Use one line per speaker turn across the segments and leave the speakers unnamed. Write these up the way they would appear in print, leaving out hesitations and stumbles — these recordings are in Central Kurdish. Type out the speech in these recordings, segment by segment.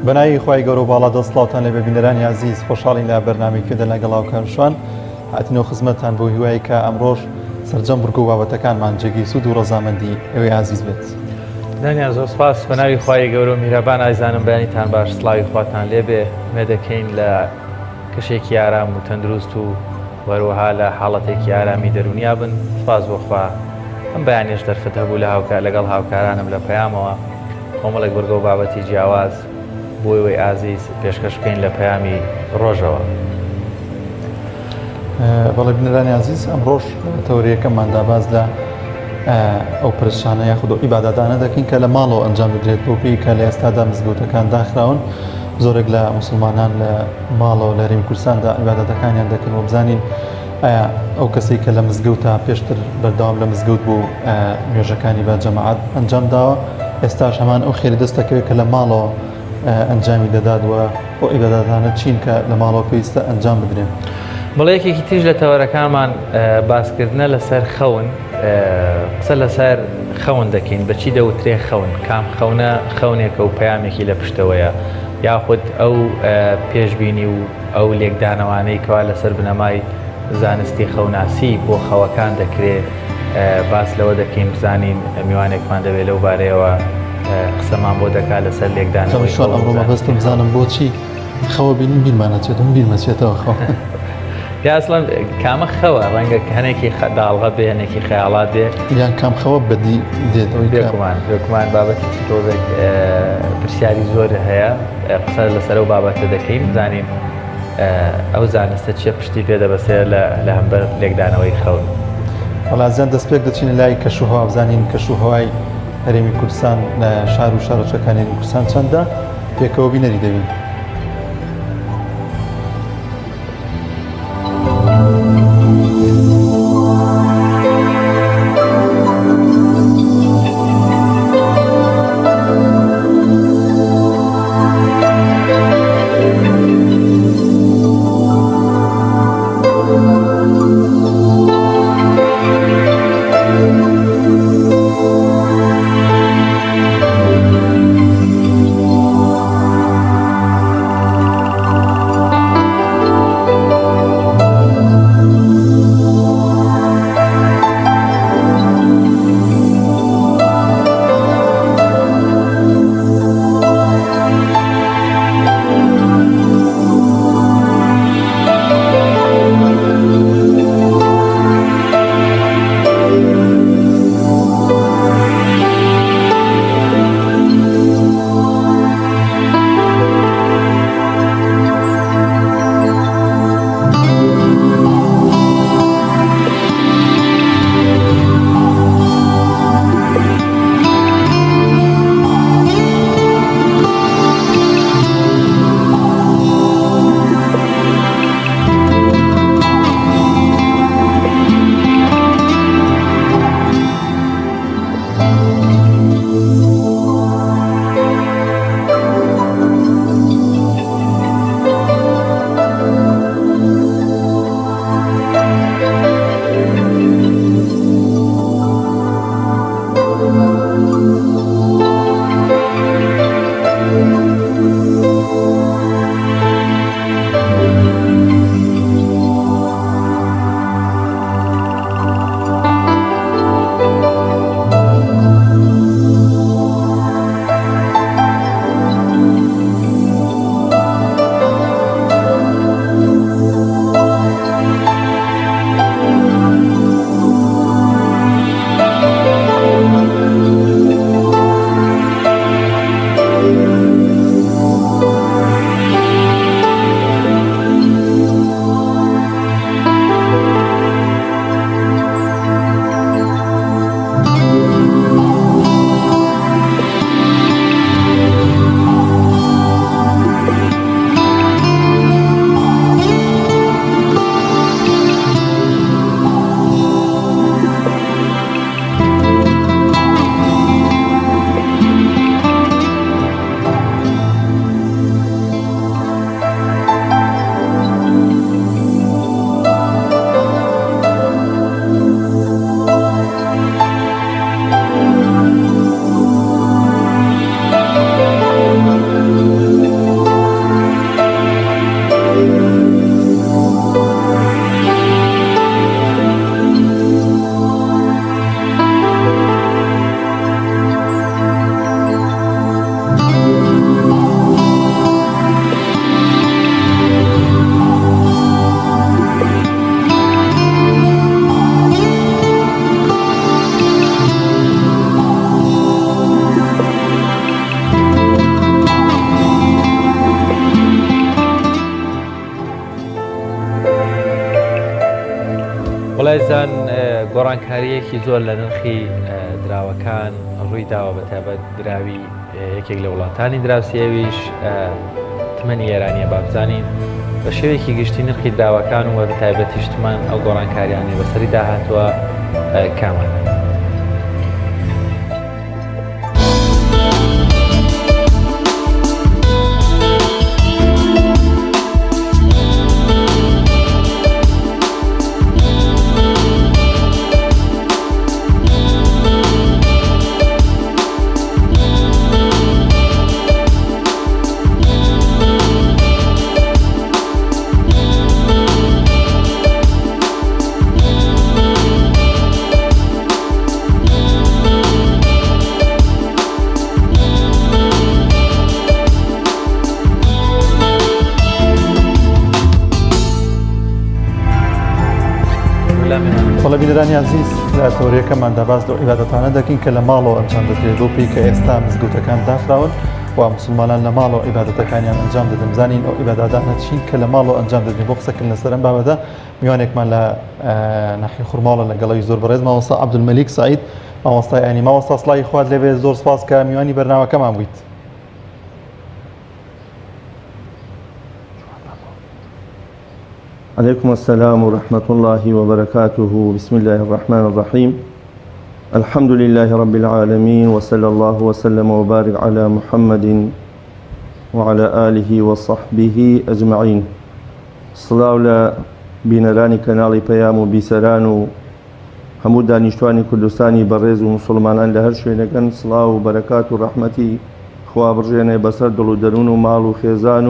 بەناوی خوای گەورە و باڵا دەسڵاتان لێ ببینەرانی عزیز خۆشحاڵین لە بەرنامەیەکێدا لەگەڵ هاوکارشوان هاتینەوە خزمەتتان بۆ هیوایی کە ئەمڕۆژ سەرجەم بڕگە و بابەتەکانمان جێگی سوود و ڕەزامەندی ئێوەی عزیز بێت.
دانیان زۆر سپاس بەناوی خوای گەورە و میرەبان ئایزانم بەیانیتان باش سڵاوی خواتان لێبێ مێ دەکەین لە کەشێکی ئارام و تەندروست و وەروەها لە حاڵەتێکی ئارامی دەرونیا بن. سپاس بۆخوا ئەم بەیانیش دەرفەت هەبوو لە لەگەڵ هاوکارانم لە پەیامەوە کۆمەڵێک بڕگە و بابەتی جیاواز بۆی وەی ئازیز پێشکەش بکەین لە پەیامی ڕۆژەوە.
بەڵێ بنەرانی عزیز ئەمڕۆژ تەورەیەکەممان داباز لە ئەو پرسیانە یاخود و ئیبادەتانە دەکەین کە لە ماڵەوە ئەنجام بدرێت بۆ پێی کە لە ئێستادا مزگەوتەکان داخراون زۆرێک لە موسڵمانان لە ماڵەوە لە هەرێمی کوردستاندا ئیبادەتەکانیان دەکەن و بزانین ئایا ئەو کەسێک کە لە مزگەوتە پێشتر بەردەوام لە مزگەوت بوو نوێژەکانی بە جەماعەت ئەنجام داوە ئێستاش هەمان ئەو خێری دەست دەکەوێت کە لە ماڵەوە ئەنجامی دەدادوە بۆ ئیبادەتانە چین کە لە ماڵەوە پێویستە ئەنجام بدرێن.
بەڵەیەکێکی تیژ لە تەوەرەکانمان باسکردنە لەسەر خەون قسە لەسەر خەون دەکەین بەچی دەوترێ خەون کام خەونە خەونێکە و پەیامێکی لە پشتەوەیە یاخود ئەو پێشبینی و ئەو لێکدانەوانەی کەوا لەسەر بنەمای زانستی خەوناسی بۆ خەوەکان دەکرێت باس لەوە دەکەین بزانین میوانێکمان دەبێت لەو بارەیەوە قسەمان بۆ دەکات لەسەر لێکدانەوەی
شوان ئەمڕۆ بەستم بزانم بۆچی خەوە بینین بیرمانەچێت و بیرمەچێتەوە خەوە
یاسڵەن کامە خەوە ڕەنگە هەنێکی داڵغە بێ هەنێکی خەیاڵات بێ
یان کام خەوە بەدی دێتەوەی
بێکمان بابەتی تۆزێک پرسیاری زۆر هەیە قسە لەسەر و بابەتە دەکەین بزانین ئەو زانستە چیە پشتی پێ دەبەسێت لە هەمبەر لێکدانەوەی خەون.
وەڵازیان دەستپێک دەچینە لای کەشوهەوا بزانین کەشوهەوای هەرێمی کوردستان لە شار و شارەچەکانی کوردستان چەندە پێکەوە بینەری دەبین.
بەڕێزان گۆڕانکاریەکی زۆر لە نرخی دراوەکان ڕووی داوە بە تایبەت دراوی یەکێک لە وڵاتانی دراوسێویش تمەنی ئێرانیە بابزانین بە شێوەیەکی گشتی نرخی دراوەکان و بە تایبەتی تمان ئەو گۆڕانکاریانی بەسەری داهاتوە کامان.
بەڵێبینەرانی عزیز لە تەورەیەکەماندا باس لەو عیبادەتانە دەکەین کە لە ماڵەوە ئەنجام دەدرێت بۆ پێی کە ئێستا مزگەوتەکان داخراون و مسلمانان لە ماڵەوە عیبادەتەکانیان ئەنجام دەدەن بزانین ئەو عیبادەتانە چین کە لە ماڵەوە ئەنجام دەدرێت بۆ قسەکردن لەسەر ئەم بابەتە میوانێکمان لە ناحیە خورماڵە لەگەڵەوەی زۆر بەڕێز مامۆستا عەبدولمەلیک سەعید مامۆستای ئاینی. مامۆستا سڵاوی خوات لێبێ، زۆر سپاس کە میوانی بەرنامەکەمان بوویت.
عليكم السلام ورحمة الله وبركاته. بسم الله الرحمن الرحيم. الحمد لله رب العالمين، وصلى الله وسلم وبارك على محمد وعلى آله وصحبه أجمعين. صلاة لا بينراني كنالي بيام بيسران همو دانشتواني كردستاني برز ومسلمان لهر شوينكن صلاة وبركات ورحمتي خوا برجينا بسر دلو درون ومال وخيزان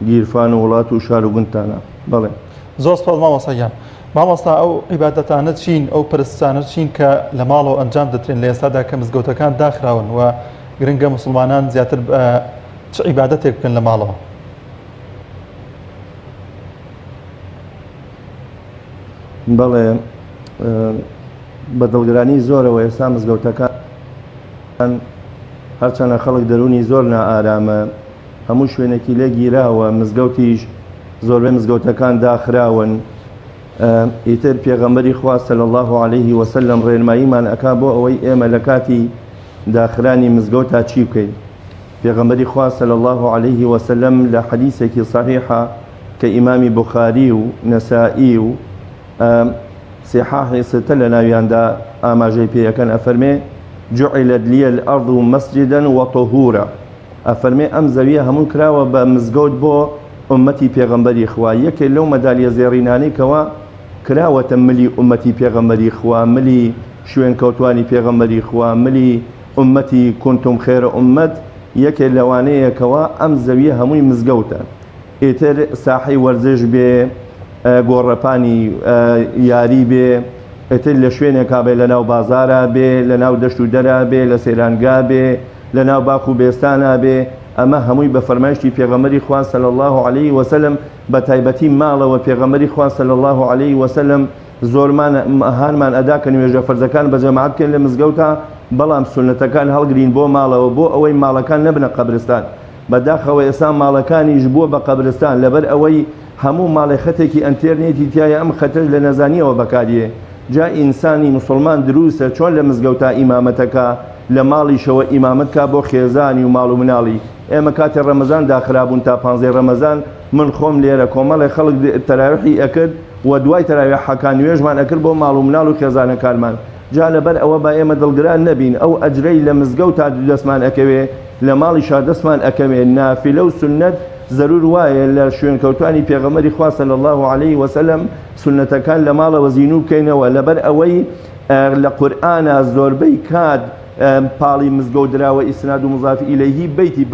وگیرفان وڵات و شار و گوندتانە. بەڵێ
زۆر سپاس مامۆستاگیان. مامۆستا ئەو عیبادەتانە چین، ئەو پرستانە چین کە لە ماڵەوە ئەنجام دەدرێن لە ئێستادا کە مزگەوتەکان داخراون و گرنگە مسلمانان زیاتر چ عیبادەتێک بکەن لە ماڵەوە؟
بەڵێ بەدڵگرانی زۆرەوە ئێستا مزگەوتەکان هەرچەندە خەڵک دەرونی زۆر نائارامە، هەموو شوێنێکی لێ گیراوە، مزگەوتیش زۆربەی مزگەوتەکان داخراون. ئیتر پێغەمبەری خوا صلی الله عليه وسلم ڕێنماییمان ئەکا بۆ ئەوەی ئێمە لە کاتی داخرانی مزگەوتا چی بکەین. پێغەمبەری خوا صلی الله عليه وسلم لە حەدیثێکی صحیحە کە ئیمامی بوخاری و نەسائی و صحاحی ستە لە ناویاندا ئاماژەی پێیەکەن ئەفەرمێ جعلت لي الأرض مسجدا وطهورا. ئەفەرمێ ئەم زەویە هەموو کراوە بە مزگەوت بۆ ئومەتی پێغەمبەری خوا. یەکێک لەو مەدالیە زێڕینانەی کەوا کراوەتە ملی ئومەتی پێغەمبەری خوا، ملی شوێن کەوتوانی پێغەمبەری خوا، ملی ئومەتی کونتم خێرە ئومەت، یەکێک لەوانەیە کەوا ئەم زەویە هەمووی مزگەوتە. ئیتر ساحەی وەرزش بێ، گۆڕەپانی یاری بێ، ئیتر لە شوێنێکا بێ، لە ناو بازارە بێ، لە ناو دەشت و دەرا بێ، لە سەیرانگا بێ، لە ناو باخ و بێستانە بێ، ئەمە هەمووی بە فەرمایشتی پێغەمبەری خوا صلی الله عليه وسلم بە تایبەتی ماڵەوە پێغەمبەری خوا صلی الله عليه وسلم زۆرمان هانمان ئەدا کە نوێژە فەرزەکان بە جەماعەت بکەن لە مزگەوتە، بەڵام سونەتەکان هەڵگرین بۆ ماڵەوە بۆ ئەوەی ماڵەکان نەبنە قەبرستان. بەداخەوە ئێستا ماڵەکانیش بووە بە قەبرستان لەبەر ئەوەی هەموو ماڵی خەتێکی ئەنتێرنێتی تایە، ئەم خەتەش لە نەزانیەوە بەکاریە. جا ئینسانی مسلمان دروسە چۆن لە مزگەوتا ئیمامەتەکە، لە ماڵیشەوە ئیمامەتکە بۆ خێزانی و ماڵ و مناڵی. ئێمە کاتێ ڕەمەزان داخرابوون تا 15 ڕەمەزان من خۆم لێرە کۆمەڵی خەڵک تەراویحی ئەکرد و دوای تەراویحەکان نوێژمان ئەکرد بۆ ماڵ و مناڵ و خێزانەکانمان. جا لەبەر ئەوە با ئێمە دڵگران نەبین، ئەو ئەجرەی لە مزگەوتا دەستمان ئەکەوێ، لە ماڵیشا دەستمان ئەکەوێ. نافلە و سنەت ضرور وایە لە شوێنکەوتوانی پێغەمبەری خوا صلی الله عليه وسلم سنەتەکان لە ماڵەوە زینوو بکەینەوە، لەبەر ئەوەی لە قورئانە زۆربەی کات پاڵی مزگەوت دراوە، ئیسناد و مضاف ئیلەیهی بەیتی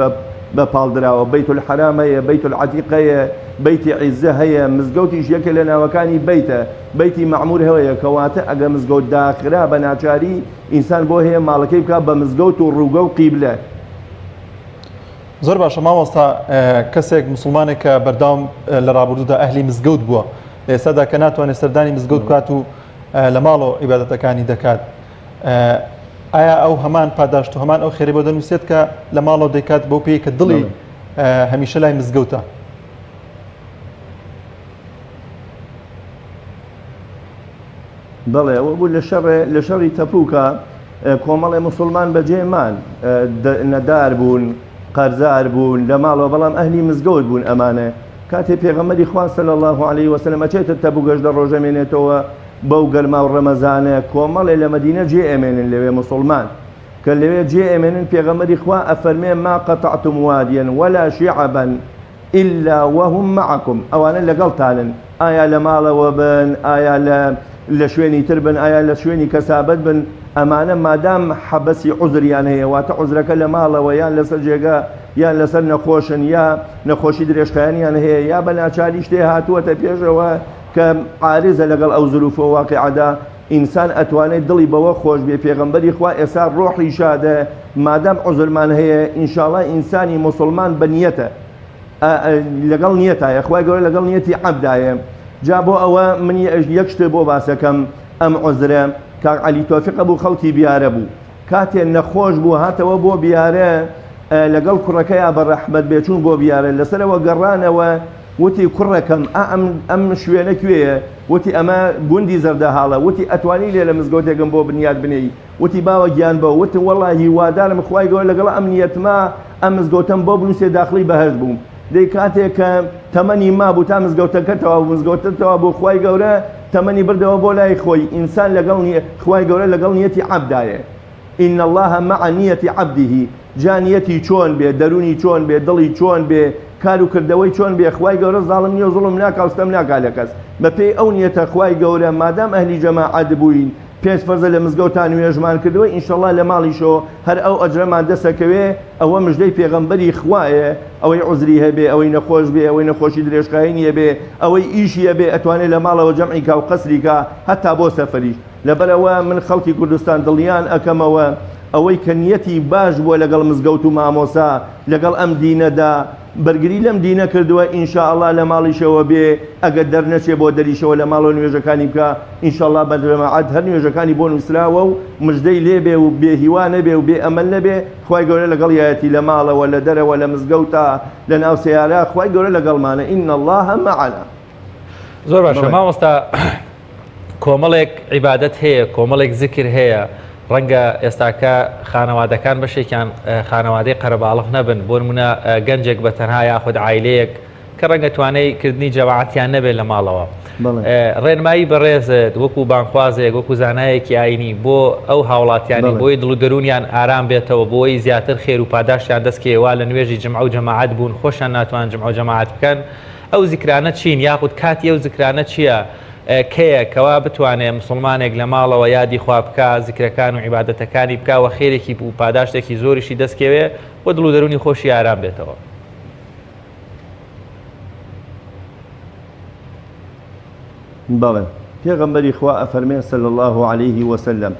بە پاڵ دراوە، بەیت الحرام هەیە، بەیت العتیق هەیە، بەیتی عیزە هەیە، مزگەوتیش یەکێک لە ناوەکانی بەیتە، بەیتی مەعمور هەیە، کەواتە ئەگە مزگەوت داخرا بە ناچاری ئینسان بۆ هەیە ماڵەکەی بکات بە مزگەوت و ڕووگە و قیبلە.
زۆر باشە مامۆستا، کەسێک مسلمانێک کە بەردەوام لە ڕابردوودا ئەهلی مزگەوت بووە، لە ئێستادا کە ناتوانێت سەردانی مزگەوت بکات و لە ماڵەوە عیبادەتەکانی دەکات، ئایا ئەو هەمان پاداشت و هەمان ئەو خێری بۆ دەنووسێت کە لە ماڵەوە دەکات بۆ پێی کە دڵی هەمیشە لای مزگەوتە؟
بەڵێ ئەوە بوو لە شەڕی تەپوکە کۆمەڵی مسلمان بەجێمان نەدار بوون قەرزار بوون لە ماڵەوە بەڵام ئەهلی مزگەوت بوون ئەمانە کاتێ پێغەمبەری خوا صلی الله علیه وسلم ئەچێتە تەبوکەش لە ڕۆژەمێنێتەوە بەو گەرما و ڕەمەزانە کۆمەڵێ لە مەدینە جێ ئەمێنن لەوێ مسلمان کە لەوێ جێ ئەمێنن پێغەمبەری خوا ئەفەرمێ ما قەطعتم واديا ولا شعبا إلا وهم معكم ئەوانە لەگەڵتانن ئایا لە ماڵەوە بن ئایا لە شوێنی تر بن ئایا لە شوێنی کەسابەت بن ئەمانە مادام حەبەسی عوزریان هەیە واتە عوزرەکە لە ماڵەوە یان لەسەر جێگا یان لەسەر نەخۆشن یا نەخۆشی درێژخایانیان هەیە یا بە ناچاری شتێ هاتووەتە پێشەوە کە عارضە لەگەڵ ئەو ظروفە واقعەدا ئینسان ئەتوانێت دڵی بەوە خۆش بێ پێغەمبەری خوا ئێستا ڕۆحی شادە مادام عوزرمان هەیە ئینشاءڵڵا ئینسانی موسڵمان بە نیەتە لەگەڵ نیەتایە خوای گەورە لەگەڵ نیەتی عەبدایە جا بۆ ئەوە من یەک شتێ بۆ باسەکەم ئەم عوزرە کاک عەلی تۆفیق بوو خەڵکی بیارە بوو کاتێ نەخۆش بوو هاتەوە بۆ بیارە لەگەڵ کوڕەکەیە بە ڕەحمەت بێچوون بۆ بیارە لەسەرەوە گەڕانەوە وتی کوڕەکەم ئەم شوێنە کوێیە وتی ئەمە گوندی زەردەهاڵە وتی ئەتوانی لێ لە مزگەوتێکم بۆ بنیاد بنێی وتی باوە گیان بە وتی وەڵڵا هیوادارم خوای گەورە لەگەڵ ئەم نیەتما ئەم مزگەوتەم بۆ بنووسێ داخلی بەهەشت بووم دەی کاتێک کە تەمەنی مابوو تا مزگەوتەکەتەوە مزگەوتەوە بۆ خوای گەورە تەمەنی بردەوە بۆ لای خۆی ئینسان لەگەڵ خوای گەورە لەگەڵ نیەتی عەبدایە إن الله مع نیەتی عەبدیه جا نیەتی چۆن بێ دەرونی چۆن بێ دڵی چۆن بێ کار و کردەوەی چۆن بێ خوای گەورە زاڵم نییە و زوڵم ناکا و ستەم ناکا لە کەس بەپێی ئەو نیەتە خوای گەورە مادام ئەهلی جەماعەت بووین پێنج فەرزە لە مزگەوتان نوێژمان کردووە ئینشەڵڵا لە ماڵیشەوە هەر ئەو ئەجرەمان دەسەکەوێ ئەوە مژدەی پێغەمبەری خوایە ئەوەی عوزری هەبێ ئەوەی نەخۆش بێ ئەوەی نەخۆشی درێژخایی نیە بێ ئەوەی ئیشیە بێ ئەتوانێت لە ماڵەوە جەمعیکا و قەسریکا هەتا بۆ سەفەریش لەبەرەوە من خەڵکی کوردستان دڵیان ئەکەمەوە ئەوەی کە نیەتی باش بووە لەگەڵ مزگەوت و مامۆسا لەگەڵ ئەم دینەدا بەرگری لەم دینە کردووە ئینشاءڵڵا لە ماڵیشەوە بێ ئەگەر دەرنەچێ بۆ دەریشەوە لە ماڵەوە نوێژەکانی بکە ئینشاءڵڵا بە جەماعەت هەر نوێژەکانی بۆ نووسراوە و مژدەی لێ بێ و بێهیوا نەبێ و بێ ئەمەل نەبێ خوای گەورە لەگەڵ یایەتی لە ماڵەوە لە دەرەوە لە مزگەوتە لە ناو سەیارە خوای گەورە لەگەڵمانە ئین الله معنا
زۆر باشە مامۆستا کۆمەڵێک عیبادەت هەیە کۆمەڵێک زیکر هەیە ڕەنگە ئێستاکە خانەوادەکان بەشێکیان خانەوادەی قەرەباڵغ نەبن بۆ نمونە گەنجێک بە تەنها یاخود عایلەیەک کە ڕەنگە توانای کردنی جەماعەتیان نەبێت لە ماڵەوە ڕێنمایی بەڕێزت وەکو بانخوازێک وەکو زانایەکی ئاینی بۆ ئەو هاوڵاتیانی بۆی دڵ و دەرونیان ئارام بێتەوە بۆی زیاتر خێر و پاداشیان دەستکەوە لە نوێژی جمع و جەماعەت بوون خۆشیان ناتوان جمع و جەماعەت بکەن ئەو زیکرانە چین یاخود کاتی ئەو زیکرانە چییە کەیە کەوا بتوانێت مسلمانێک لە ماڵەوە یادی خوا بکە زیکرەکان و عیبادەتەکانی بکە و خێرێکی و پاداشتێکی زۆریشی دەستکەوێ بۆ دڵ و دەرونی خۆشی ئارام بێتەوە
بەڵێ پێغەمبەری خوا ئەفەرمێ صلی الله عليه وسلم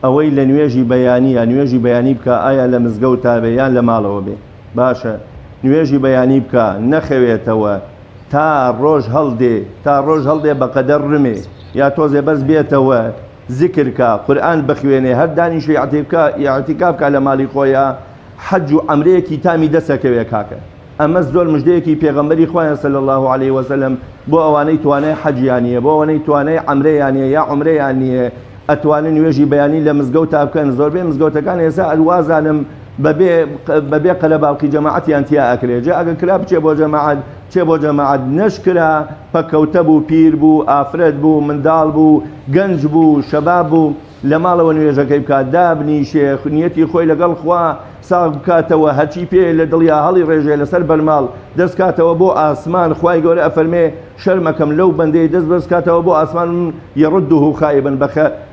ئەوەی لە نوێژی بەیانیە نوێژی بەیانی بکە ئایا لە مزگەوتا بێ یان لە ماڵەوە بێ باشە نوێژی بەیانی بکە نەخەوێتەوە تا ڕۆژ هەڵدێ بەقەدەر ڕمێ یا تۆزێ بەس بێتەوە ذکرکە قورئان بخوێنێ هەر دانیشی ئیعتیکافکە لە ماڵی خۆیە حەج و عەمرەیەکی تامی دەسەکەوێ کاکە ئەمە زۆر مژدەیەکی پێغەمبەری خوایە صلی الله عليه وسلم بۆ ئەوانەی توانای حەجیان نییە بۆ ئەوانەی توانای عەمرەیان نییە یا عومرەیان نییە ئەتوانن نوێژی بەیانی لە مزگەوتا بکەن زۆربەی مزگەوتەکان ئێستا ئەوازانم بەبێ قەلەباڵقی جەماعەتیان تیا ئەکرێ جا ئەگە کرا بچێ بۆ جەماعەت چێ بۆ جەماعەت نەشکرا پەکەوتە بوو پیر بوو ئافرەت بوو منداڵ بوو گەنج بوو شەباب بوو لە ماڵەوە نوێژەکەی بکات دابنیشێ نیەتی خۆی لەگەڵ خوا ساغ بکاتەوە هەرچی پێ لە دڵیا هەڵی ڕێژێ لەسەر بەرماڵ دەستکاتەوە بۆ ئاسمان خوای گەورە ئەفەرمێ شەرمەکەم لەو بەندەی دەست بەستکاتەوە بۆ ئاسمان یەڕدوه خایبن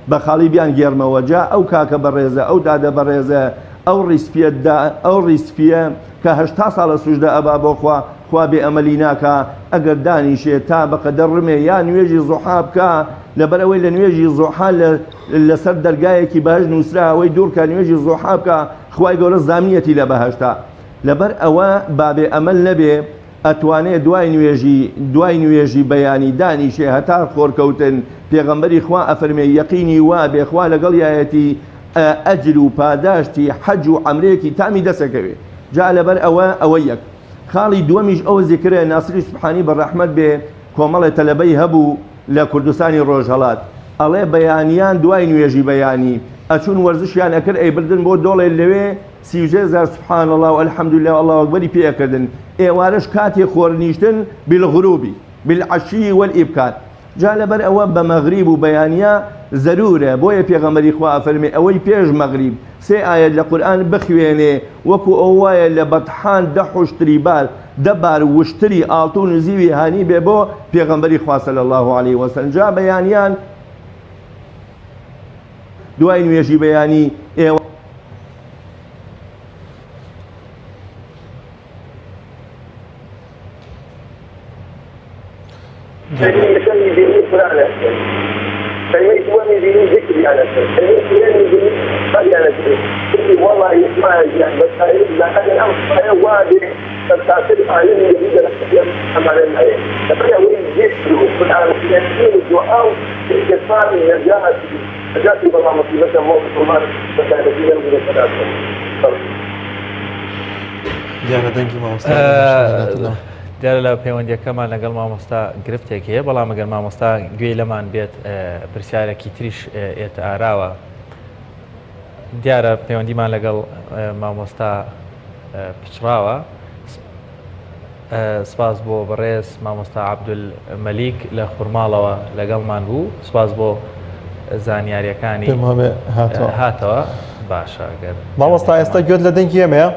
بە خاڵی بیان گێرمەوە جا ئەو کاکە بەڕێزە ئەو دادە بەڕێزە ئەو ڕیسپیە کە 80 ساڵە سوژدە ئەبا بۆ خوا بێ ئەمەلی ناکە ئەگەر دانیشێ تا بەقەدەر ڕمێ یا نوێژی زوحا بکە لەبەرەوەی لە نوێژی زوحا لەسەر دەرگایەکی بەهەشت نووسرا ئەوەی دوورکە نوێژی زوحا بکە خوای گەورە زامنیەتی لە بەهەشتا لەبەر ئەوە بابێ ئەمەل نەبێ ئەتوانێت دوای نوێژی بەیانی دانیشێ هەتا خۆرکەوتن پێغەمبەری خوا ئەفەرمێ یەقینی وا بێ خوا لەگەڵ یایەتی ئەجر و پاداشتی حەج و عەمرەیەکی تامی دەسەکەوێ جا لەبەر ئەوە یەک خاڵی دووەمیش ئەوە زیکرە ناسری سوبحانی بەڕەحمەت بێ کۆمەڵێ تەلەبەی هەبوو لە کوردستانی ڕۆژهەڵات ئەڵێ بەیانیان دوای نوێژی بەیانی ئەچون وەرزشیان ئەکرد ئەیبردن بۆ دۆڵێ لەوێ 36,000 سبحان الله والحمد لله والله أكبر پێکردن ئێوارش کاتێ خۆرنیشتن بالغروبی بالعشی والئیبکار جا لەبەر ئەوە بە مەغریب و بەیانیا زەرورە بۆیە پێغەمبەری خوا فەرمێ ئەوەی پێش مەغریب 3 ئاەت لە قورئان بخوێنێ وەکو ئەو وایە لە بەتحان 10 حوشتری بار 10 بار وشتری ئاڵتون و زیوی هانی بێ بۆ پێغەمبەری خوا صلی الله عليه وسلم جا بەیانیان دوای نوێژی بەیانی ئێوە
كلمة وامي ديني ذكري على سر كلمة وامي ديني خلي على سر والله يسمع يعني بس لا أنا الأمر أنا وادي تستعصر علمي جديد لك أمام الحياة فأنا وين جسره في العالم يسير الدعاء استغفار من الجاهل جاتي بالله مصيبة موقف الله فكان فينا من الثلاثة
دیارە دەنگی مامۆستا
دیارە لە پەیوەندیەکەمان لەگەڵ مامۆستا گرفتێک هەیە بەڵام ئەگەر مامۆستا گوێی لەمان بێت پرسیارێکی تریش ئێتە ئاراوە دیارە پەیوەندیمان لەگەڵ مامۆستا پچڕاوە سپاس بۆ بەڕێز مامۆستا عەبدولمەلیک لە خوڕماڵەوە لەگەڵمان بوو سپاس بۆ زانیاریەکانی هاتەوە باشە گەر
مامۆستا ئێستا گوێت لە دەنگی ئێمەیە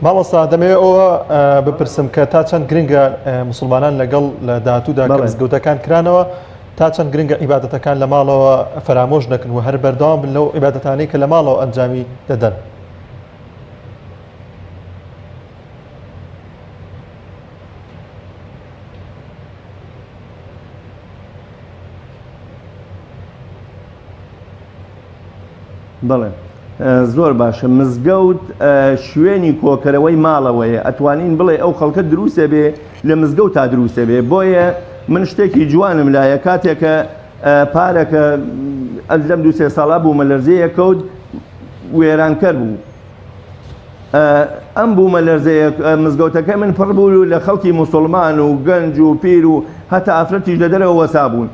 مامۆستا دەمەوێت ئەوە بپرسم کە تا چەند گرنگە موسڵمانان لەگەڵ لە داهاتوودا کە مزگەوتەکان کرانەوە تا چەند گرنگە ئیبادەتەکان لە ماڵەوە فەرامۆژ نەکەن و هەر بەردەوام بن لەو ئیبادەتانەی کە لە ماڵەوە ئەنجامی دەدەن
بەڵێ زۆر باشە مزگەوت شوێنی کۆکەرەوەی ماڵەوەیە ئەتوانین بڵێ ئەو خەڵکە دروستە بێ لە مزگەوت تا دروستە بێ بۆیە من شتێکی جوانم لایە کاتێکە پارەکە لەم 2-3 ساڵا بوومە لەرزەیە کەوت وێرانکەر بوو ئەم بوومە لەرزەیە مزگەوتەکە من پڕ بوو لە خەڵکی موسڵمان و گەنج و پیر و هەتا ئافرەتیش لە دەرەوە وەسا بوون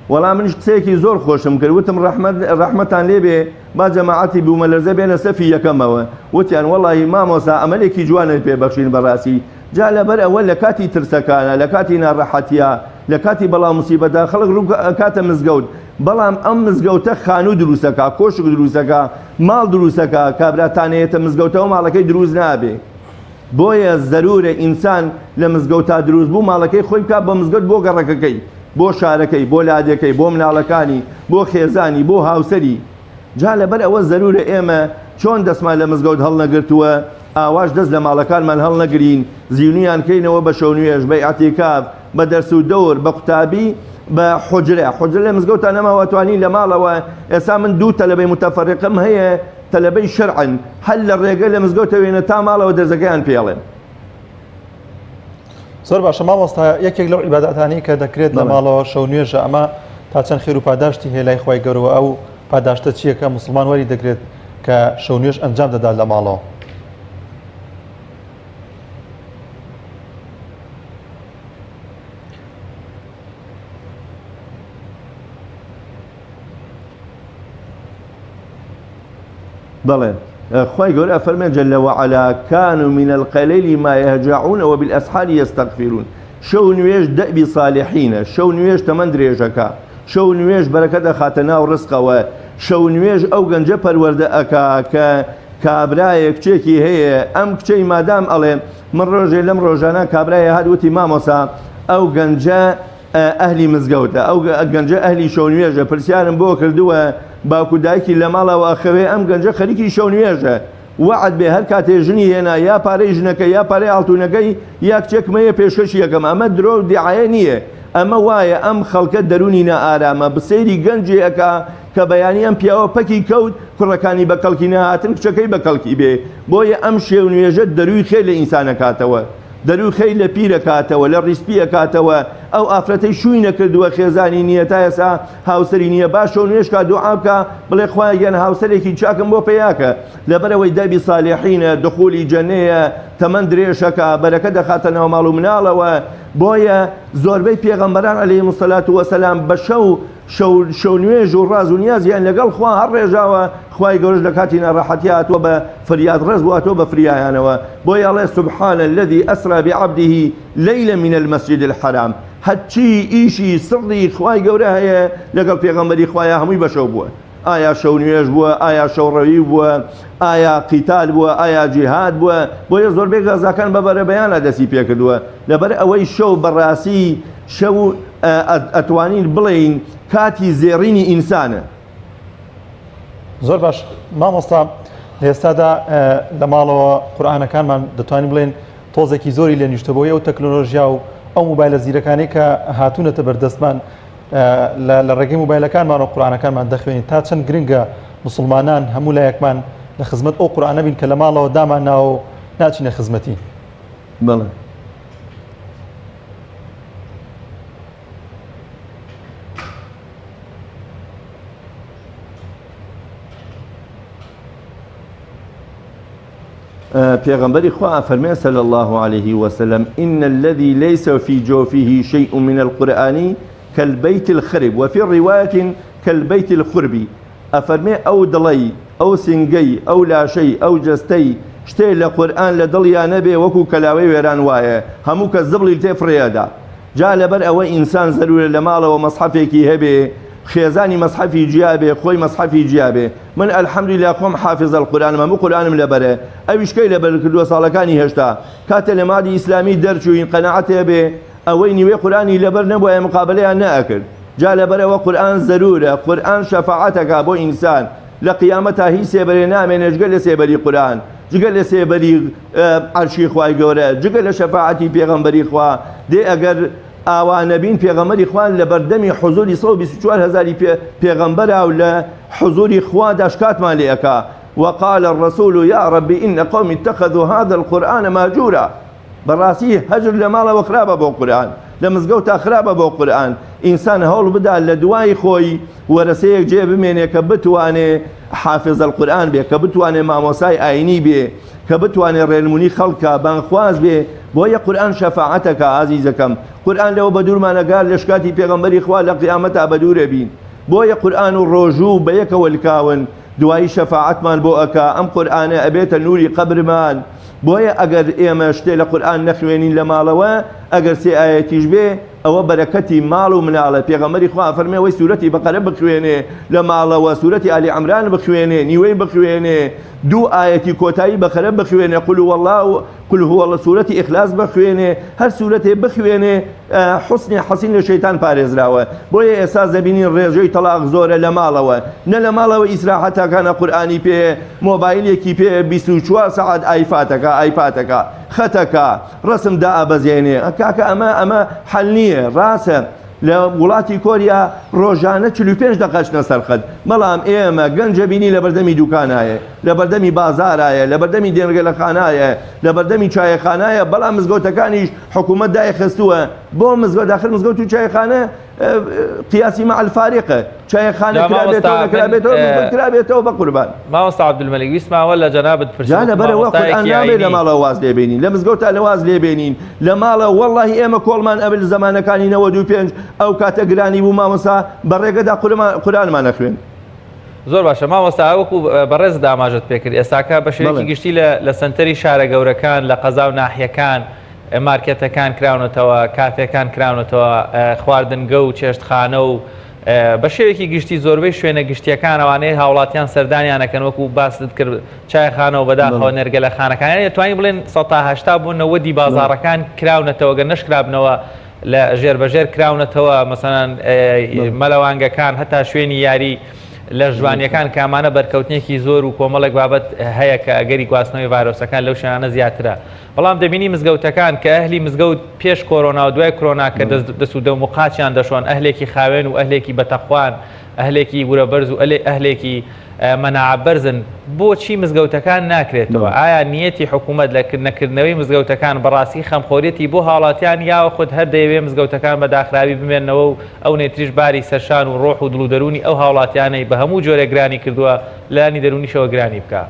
وەڵام منش قسەیەکی زۆر خۆشم کرد وتم ڕەحمەتان لێبێ با جەماعەتی بوومە لەرزە بێنە سەفی یەکەمەوە وتیان وەڵی مامۆستا ئەمەلێکی جوانە پێبەخشین بەڕاستی جا لەبەر ئەوە لە کاتی ترسەکانە لە کاتی ناڕەحەتیە لە کاتی بەڵام موسیبەتە خەڵک ڕوو کاتە مزگەوت بەڵام ئەم مزگەوتە خانوو دروستەکە کۆشک دروستەکە ماڵ دروستەکە کابراتانەیەتە مزگەوتەوە ماڵەکەی دروست نابێ بۆیە زەرورە ئینسان لە مزگەوتا دروست بوو ماڵەکەی خۆی بکات بە مزگەوت بۆ گەڕەکەکەی بۆ شارەکەی بۆ لادەکەی بۆ مناڵەکانی بۆ خێزانی بۆ هاوسەری جا لەبەر ئەوە زەرورە ئێمە چۆن دەستمان لە مزگەوت هەڵ نەگرتووە ئاواش دەست لە ماڵەکانمان هەڵ نەگرین زیونیان کەینەوە بە شەو نوێژ بە ئەعتیکاف بە دەرس و دەور بە قوتابی بە حوجرە لە مزگەوتە نەماوە توانی لە ماڵەوە ئێستا من 2 تەلەبەی متەفەرقم هەیە تەلەبەی شەرعن هەل لە ڕێگە لە مزگەوتە وێنە تا ماڵەوە دەرزەکەیان پێڵێن
زۆر باشە مامۆستا یەکێک لەو عیبادەتانی کە دەکرێت لە ماڵەوە شەو نوێژە ئەمە تا چەند خێر و پاداشتی هەیە لای خوای گەورەوە ئەو پاداشتە چییە کە موسڵمان وەری دەگرێت کە شەو نوێژ ئەنجام دەدات لە ماڵەوە
بەڵێ خوای گەورە فەرمێ جەل وعەلا كانوا من القليل ما يهجعون وبالأسحار يستغفرون شەو نوێژ دەبی صالحینە شەو نوێژ تەمەند درێژەکە شەو نوێژ بەرەکە دەخاتە ناو ڕزقەوە شەو نوێژ ئەو گەنجە پەروەردە ئەکا کە کابرایە کچێکی هەیە ئەم کچەی مادام ئەڵێ من ڕۆژێ لەم ڕۆژانە کابرایە هاتووتی مامۆسا ئەو گەنجە ئەهلی مزگەوتە ئەو گەنجە ئەهلی شەو نوێژە پرسیارم بۆ کردووە باوکو دایکی لە ماڵەوە ئەخەوێ ئەم گەنجە خەریکی شەو نوێژە وعد بێ هەر کاتێ ژنی هێنا یا پارەی ژنەکە یا پارەی ئاڵتوونەکەی یا کچێکمەیە پێشکەشی یەکەم ئەمە درۆ و دیعایە نییە ئەمە وایە ئەم خەڵکە دەرونی نەئارامە بسەیری گەنجێکە کە بەیانی ئەم پیاوە پەکی کەوت کوڕەکانی بە کەڵکی نەهاتن کچەکەی بە کەڵکی بێ بۆیە ئەم شێو نوێژە دەروی خێر لە ئینسانە کاتەوە دەروی خەی لە پیرە کاتەوە لە ڕیسپیە کاتەوە ئەو ئافرەتەی شووی نەکردووە خێزانی نییە تا ئێستا هاوسری نییە باش و نوێشکە دوعا بکە بڵێ خوای گەن هاوسەرێکی چاکم بۆ پێیاکە لەبەرەوەی دەبی ساڵحینە دخولی جەنەیە تەمەند درێژەکە بەرەکە دەخاتە ناو ماڵ و مناڵەوە بۆیە زۆربەی پێغەمبەران عەلەیهیمو سەلات وەسەلام بە شەو نوێژ و ڕاز و نیازیان لەگەڵ خوا هەر ڕێژاوە خوای گەورەش لە کاتی ناڕەحەتی هاتووە بە فریاد ڕێز بواتەوە بە فریایانەوە بۆی ئەڵێ سبحان الذي أسرى بعبده ليلا من المسجد الحرام هەرچی ئیشی سڕی خوای گەورە هەیە لەگەڵ پێغەمبەری خوایە هەمووی بەشەو بووە ئایا شەو نوێژ بووە ئایا شەوڕەوی بووە ئایا قیتال بووە ئایا جیهاد بووە بۆیە زۆربەی غەزاکان بەبەرە بەیانە دەستی پێکردووە لەبەر ئەوەی شەو بەڕاستی شەو ئەتوانین بڵین کاتی زێڕینی ئینسانە.
زۆر باش مامۆستا لە ئێستادا لە ماڵەوە قورئانەکانمان دەتوانین بڵێن تۆزێکی زۆری لێ نیشتەبەوەی ئەو تەکنۆلۆژیا و ئەو موبایلە زیرەکانی کە هاتوونەتە بەردەستمان لە ڕێگەی موبایلەکانمان و قورئانەکانمان دەخوێنین تا چەند گرنگە مسلمانان هەموو لایەکمان لە خزمەت ئەو قورئانە بین کە لە ماڵەوە دامان ناو ناچینە خزمەتی.
بەڵێ پێغەمبەری خوا فەرمێ صلی الله عليه وسلم إن الذي ليس في جوفه شيء من القرآن كالبيت الخرب وفي رواية كالبيت الخرب أفرمي أو دڵی ئەو سنگەی ئەو لاشەی ئەو جەستەی شتێ لە قورئان لە دڵیان نەبێ وەکو کەلاوەی وێران وایە هەموو کەس زبڵی تێفڕێدا جا لەبەر ئەوە ئینسان زەرورە لە ماڵەوە مەسحەفێکی هەبێ خێزانی مەسحەفی جیابێ خۆی مەسحەفی جیابێ من الحەمدولillah خۆم حافظ القورئانم هەموو قورئانم لەبەرە ئەویشکەی لەبەر کردووە ساڵەکانی هێشتا کاتە لە مادی ئیسلامی دەرچووین قەناعەت هەبێ ئەوەی نیوێ قورئانی لەبەر نەبووە مقابلەیان نەئەکرد جا لەبەرەوە قورئان زەرورە قورئان شەفاعەتەکە بۆ ئینسان لە قیامەتا هیچ سێبەرێ نامێنێ جگە لە سێبەری قورئان جگە لە سێبەری عەرشی خوای گەورە جگە لە شەفاعەتی پێغەمبەری خوا دێ ئەگەر ئاوانەبین پێغەمبەری خوان لە بەردەمی حوزوری 124,000 پێغەمبەرە و لە حوزوری خوا داشکاتمان لێ ئەکا وقال الرسول يا رب إن قوم اتخذوا هذا القرآن مهجورا بەڕاستی هەجر لە ماڵەوە خراپە بۆ قورئان لە مزگەوتا خراپە بۆ قورئان ئینسان هەوڵ بدا لە دوای خۆی وەرەسەیەک جێ بمێنێ کە بتوانێ حافظ القورئان بێ کە بتوانێ مامۆسای ئاینی بێ کە بتوانێ ڕێنمونی خەڵکە بانخواز بێ بۆیە قورئان شەفاعەتەکە ئازیزەکەم قورئان لەوە بە دوورمانەگار لە شکاتی پێغەمبەری خوا لە قیامەتا بە دوورە بین بۆیە قورئان و ڕۆژوو بە یەکەوە لکاون دوایی شەفاعەتمان بۆ ئەکا ئەم قورئانە ئەبێتە نوری قەبرمان بۆیە ئەگەر ئێمە شتێ لە قورئان نەخوێنین لە ماڵەوە ئەگەر سێ ئایەتیش بێ ئەوە بەرەکەتی ماڵ و مناڵە پێغەمبەری خوا فەرمێ وەی سوورەتی بەقەرە بخوێنێ لە ماڵەوە سوورەتی ئالی عەمران بخوێنێ نیوەی بخوێنێ دوو ئایەتی کۆتایی بەقەرە بخوێنێ قل هو الله قل هو الله سوورەتی ئیخلاس بخوێنێ هەر سوورەتێ بخوێنێ حوسنی حەسین لە شەیتان پارێزراوە بۆیە ئێستا زەبینین ڕێژەی تەلاق زۆرە لە ماڵەوە نە لە ماڵەوە ئیسراحەتەکانە قورئانی پێ مۆبایلێکی پێ 24 سەعات ئایپاتەکە خەتەکە ڕسم دائەبەزێنێ کاکە ئەمە حەل نییە ڕاستە لە وڵاتی کۆریا ڕۆژانە 45 دقەچنە سەرخەت بەڵام ئێمە گەنجە بینی لە بەردەمی دوکانایە لە بەردەمی بازارایە لە بەردەمی دێنگەلەخانایە لە بەردەمی چایەخانایە بەڵام مزگەوتەکانیش حکوومەت دایخستووە بۆ مزگەوت داخل مزگەوت و چایەخانە قیاسی مع الفارقة چایەخانە کرابێتەوە بە قوربان
مامۆستا عەبدولمەلیک ویسماوە لە جەنابەت
جا لەبەرەوە قورئان نابێت لە ماڵەوە واز لێبێنین لە مزگەوتا لە واز لێبێنین لە ماڵە وەڵڵاهی ئێمە کۆڵمان ئەبل زەمانەکانی 95 ئەو کاتە گرانی بوو مامۆستا بەڕێگەدا قورئانمان نەخوێن
زۆر باشە مامۆستا وەکو بەڕێز داماژت پێکرد ئێستاکە بە شێوەیەکی گشتی لە سنتەری شارە گەورەکان لە قەزا و ناحیەکان مارکێتەکان کراونەتەوە کافێکان کراونەتەوە خواردنگە و چێشتخانە و بە شێوێکی گشتی زۆربەی شوێنە گشتیەکان ئەوانەیە هاوڵاتیان سەردانیانەکەن وەکو باست کرد چایخانەوە بەداخەوە نێرگە لە خانەکان توانین بڵێن 180 بوونەوە دی بازاڕەکان کراونەتەوە گەر نەشکرابنەوە لە ژێربەژێر کراونەتەوە مەسەڵەن مەلەوانگەکان هەتا شوێنی یاری لە ژوانیەکان کامانە بەرکەوتنێکی زۆر و کۆمەڵێک بابەت هەیە کە ئەگەری گواستنەوەی ڤایرۆسەکان لەو شوێنانە زیاترە بەڵام دەبینی مزگەوتەکان کە ئەهلی مزگەوت پێش کۆرۆنا و دوای کۆرۆنا کە دەست و دەم و قاچیان دەشۆن ئەهلێکی خاوێن و ئەهلێکی بەتەخوان ئەهلێکی وورەبەرز و ئەهلێکی مەناعەبەرزن بۆچی مزگەوتەکان ناکرێتەوە ئایا نیەتی حکوومەت لە نەکردنەوەی مزگەوتەکان بەڕاستی خەمخۆریەتی بۆ هاوڵاتیان یاوە خودت هەر دەیەوێ مزگەوتەکان بە داخراوی بمێنەوە و ئەو نێتریش باری سەرشان و ڕۆح و دڵ و دەرونی ئەو هاوڵاتیانەی بە هەموو جۆرە گرانی کردووە لانی دەرونیشەوە گرانی بکە.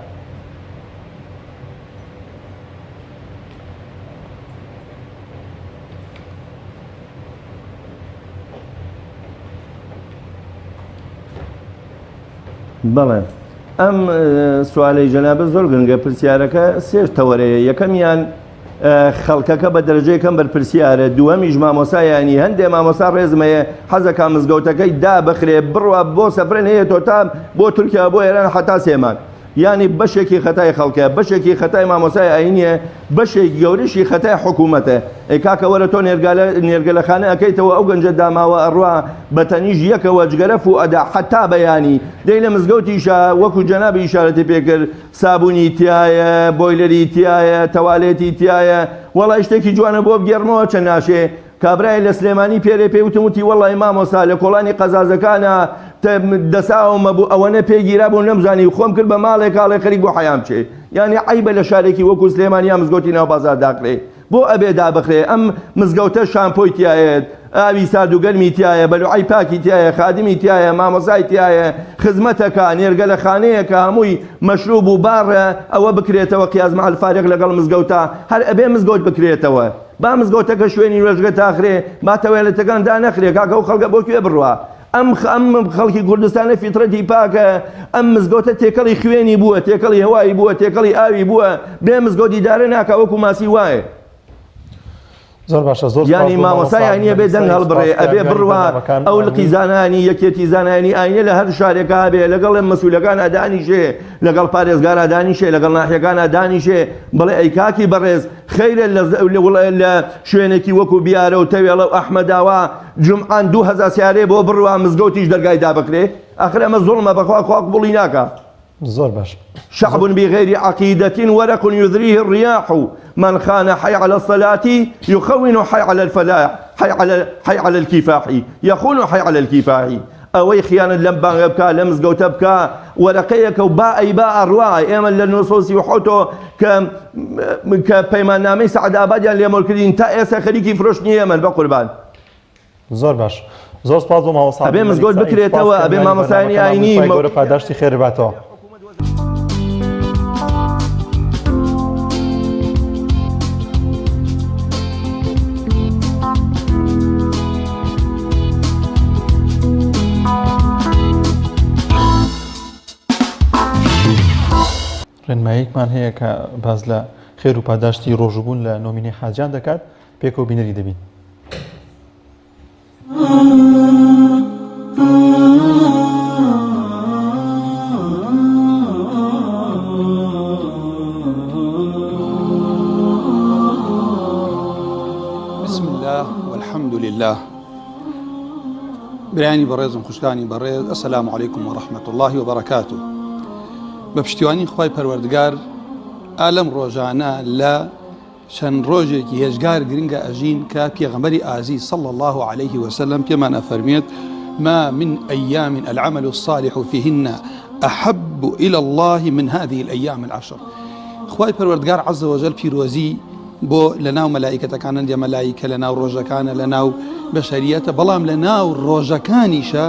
بەڵێ ئەم سوالەی جەنابەت زۆر گرنگە پرسیارەکە سێش تەوەرەیە یەکەمیان خەڵکەکە بە دەرەجەیەکەم بەرپرسیارە دووەمیش مامۆسایانی هەندێک مامۆسا ڕێزمەیە حەزەکە مزگەوتەکەی دا بخرێ بڕوە بۆ سەفرێن هەیە تۆ تا بۆ تورکیا بۆ ئێران حتا سێمان ینی بەشێکی خەتای خەڵکە بەشێکی خەتای مامۆسای ئاینیە بەشێکی گەورەشی خەتای حکوومەتە ئەی کاکە وەرە تۆ نێرگەلەخانە ئەەکەیتەوە ئەو گەنجە داماوە ئەڕوا بە تەنیژ یەکەوە جگەرەف و ئەدا حتا بەیانی دەی لە مزگەوتیشە وەکو جەنابی ئیشارەتی پێکرد سابوونی تایە بۆیلەری تایە تەوالێتی تایە وەڵای شتێکی جوانە بۆ بگێڕمەوە چەند ناشێ کابرای لە سلێمانی پێرێ پێوتموتی وەڵی مامۆسا لە کۆڵانی قەزازەکانە دەساومە بوو ئەوەنە پێگیرا بوو نەمزانی خۆم کرد بە ماڵێک کاڵێ خەریک بۆ حەیام چێ ینی عیبە لە شارێکی وەکو سلێمانیا مزگەوتی ناو بازار داکرێ بۆ ئەبێ دابخرێ ئەم مزگەوتە شامپۆی تایەت ئاوی ساردوگەرمی تایە بەلوعی پاکی تایە خادمی تایە مامۆسای تایە خزمەتەکە نێرگەلەخانەیەکە هەمووی مەشروب و باڕە ئەوە بکرێتەوە قیاز مع الفارق لەگەڵ مزگەوتە هەر ئەبێ مزگەوت بکرێتەوە با مزگەوتەکە شوێنی ڕێژگە تاخرێ با تەوێلەتەکان دانەخرێ کاکە و خەڵکە بۆ کوێ بڕوە ئەم خەڵکی کوردستانە فیترەتی پاکە ئەم مزگەوتە تێکەڵی خوێنی بووە تێکەڵی هەوایی بووە تێکەڵی ئاوی بووە بێ مزگەوتی دارە ناکە وەکو ماسی وایە
زۆر باشە زۆر
ینی مامۆسایانیە بێ دەنگ هەڵبڕێ ئەبێ بڕوە ئەو لقی زانانی یەکێتی زانانی ئاینە لە هەر شارێکا بێ لەگەڵ مەسئولەکان ئەدانیشێ لەگەڵ پارێزگار ئەدانیشێ لەگەڵ ناحیەکان ئەدانیشێ بڵێ ئەی کاکی بەڕێز خەیرە لە شوێنێکی وەکو بیارە و تەوێڵە و ئەحمەداوا جمعان 2000 سیارێ بۆ بڕوە مزگەوتیش دەرگای دابکرێ ئەخر ئەمە زوڵمە بەخوا خواک بڵی ناکە
زۆر باش
شعب بغير عقيدة ورق يذريه الرياح من خان حي على الصلاة يخون حي على الفلاح حي على الكفاح يخون حي على الكفاح ئەوەی خیانەت لەم بانگە بکە لە مزگەوتە بکە وەرەقەیەکە و با ئەی با ئەڕوا ئێمە لە نوسۆسی وحۆتۆ کە پەیماننامەی سەعدابادیان لێمەڵکردین تا ئێستا خەریکی فرۆشتنی ئێمە بە قوربان
زۆر باش زۆر سپاس بۆ مامۆستا
ئەبێ مزگەوت بکرێتەوە ئەبێ مامۆسایانی ئاینی
گەورە پاداشتی خێر باتەوە ڕێنماییەکمان هەیە کە باز لە خێر و پاداشتی ڕۆژوبوون لە نۆمینەی حاجیان دەکات پێکەوە بینەری دەبین.
بسم الله والحمد لله. برایانی بەڕێزم خوشکانی بەڕێز ئەسەلامو عەلەیکم وەڕەحمەتوڵڵاهی وبەرەکاتوه. بە پشتیوانی خوای پەروەردگار ئالەم ڕۆژانە لە چەند ڕۆژێکی هێژگار گرنگە ئەژین کە پێغەمبەری ئازیز صلی الله عليه وسلم پێمان ئەفەرمێت ما من أيام العمل الصالح فيهن أحب إلى الله من هذه الأيام العشر. خوای پەروەردگار عز وجل پیرۆزی بۆ لەناو مەلائیکەتەکانە دێ مەلائیکە لەناو ڕۆژەکانە لەناو بەشەریەتە بەڵام لەناو ڕۆژەکانیشە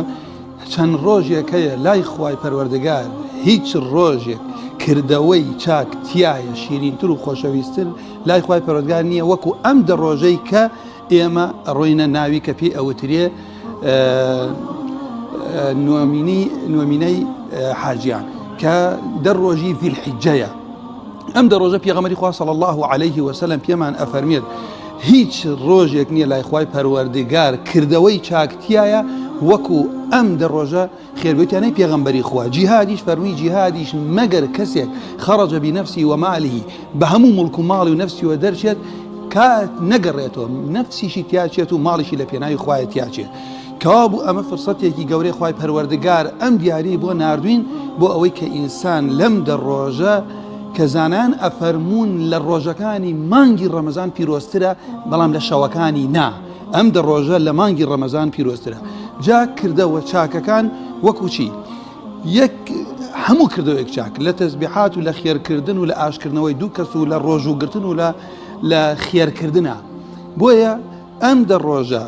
چەند ڕۆژێکەیە لای خوای پەروەردگار هیچ ڕۆژێک کردەوەی چاک تایە شیرینتر و خۆشەویستتر لای خوای پەروەردگار نییە وەکو ئەم دە ڕۆژەی کە ئێمە ڕۆینە ناوی کە پێی ئەوترێ نوێمینەی حاجیان کە دەڕۆژی ذیلحیجەیە. ئەم دە ڕۆژە پێغەمبەری خوا صلی الله عليه وسلم پێمان ئەفەرمێت هیچ ڕۆژێک نییە لای خوای پەروەردگار کردەوەی چاکتیایە وەکو ئەم دە ڕۆژە خێرگوتیانەی پێغەمبەری خوا. جیهادیش فەرمی جیهادیش مەگەر کەسێک خەڕەجە بنەفسی و مالیه بە هەموو مڵک و ماڵی و نەفسی وە دەرچێت کات نەگەڕێتەوە نەفسیشی تیاچێت و ماڵیشی لە پێناوی خوایە تیاچێت. کەوا بوو ئەمە فرسەتێکی گەورەی خوای پەروەردگار ئەم دیاری بۆ ناردوین بۆ ئەوەی کە ئینسان لەم دە ڕۆژە کە زانان ئەفەرمون لە ڕۆژەکانی مانگی ڕەمەزان پیرۆسترە بەڵام لە شەوەکانی نا. ئەم دە ڕۆژە لە مانگی ڕەمەزان پیرۆسترە. جا کردەوە چاکەکان وەکو چی؟ یەک هەموو کردەوەیەک چاک لە تەسبیحات و لە خێرکردن و لە ئاشکردنەوەی دوو کەس و لە ڕۆژوگرتن و لە خێرکردنە بۆیە ئەم دە ڕۆژە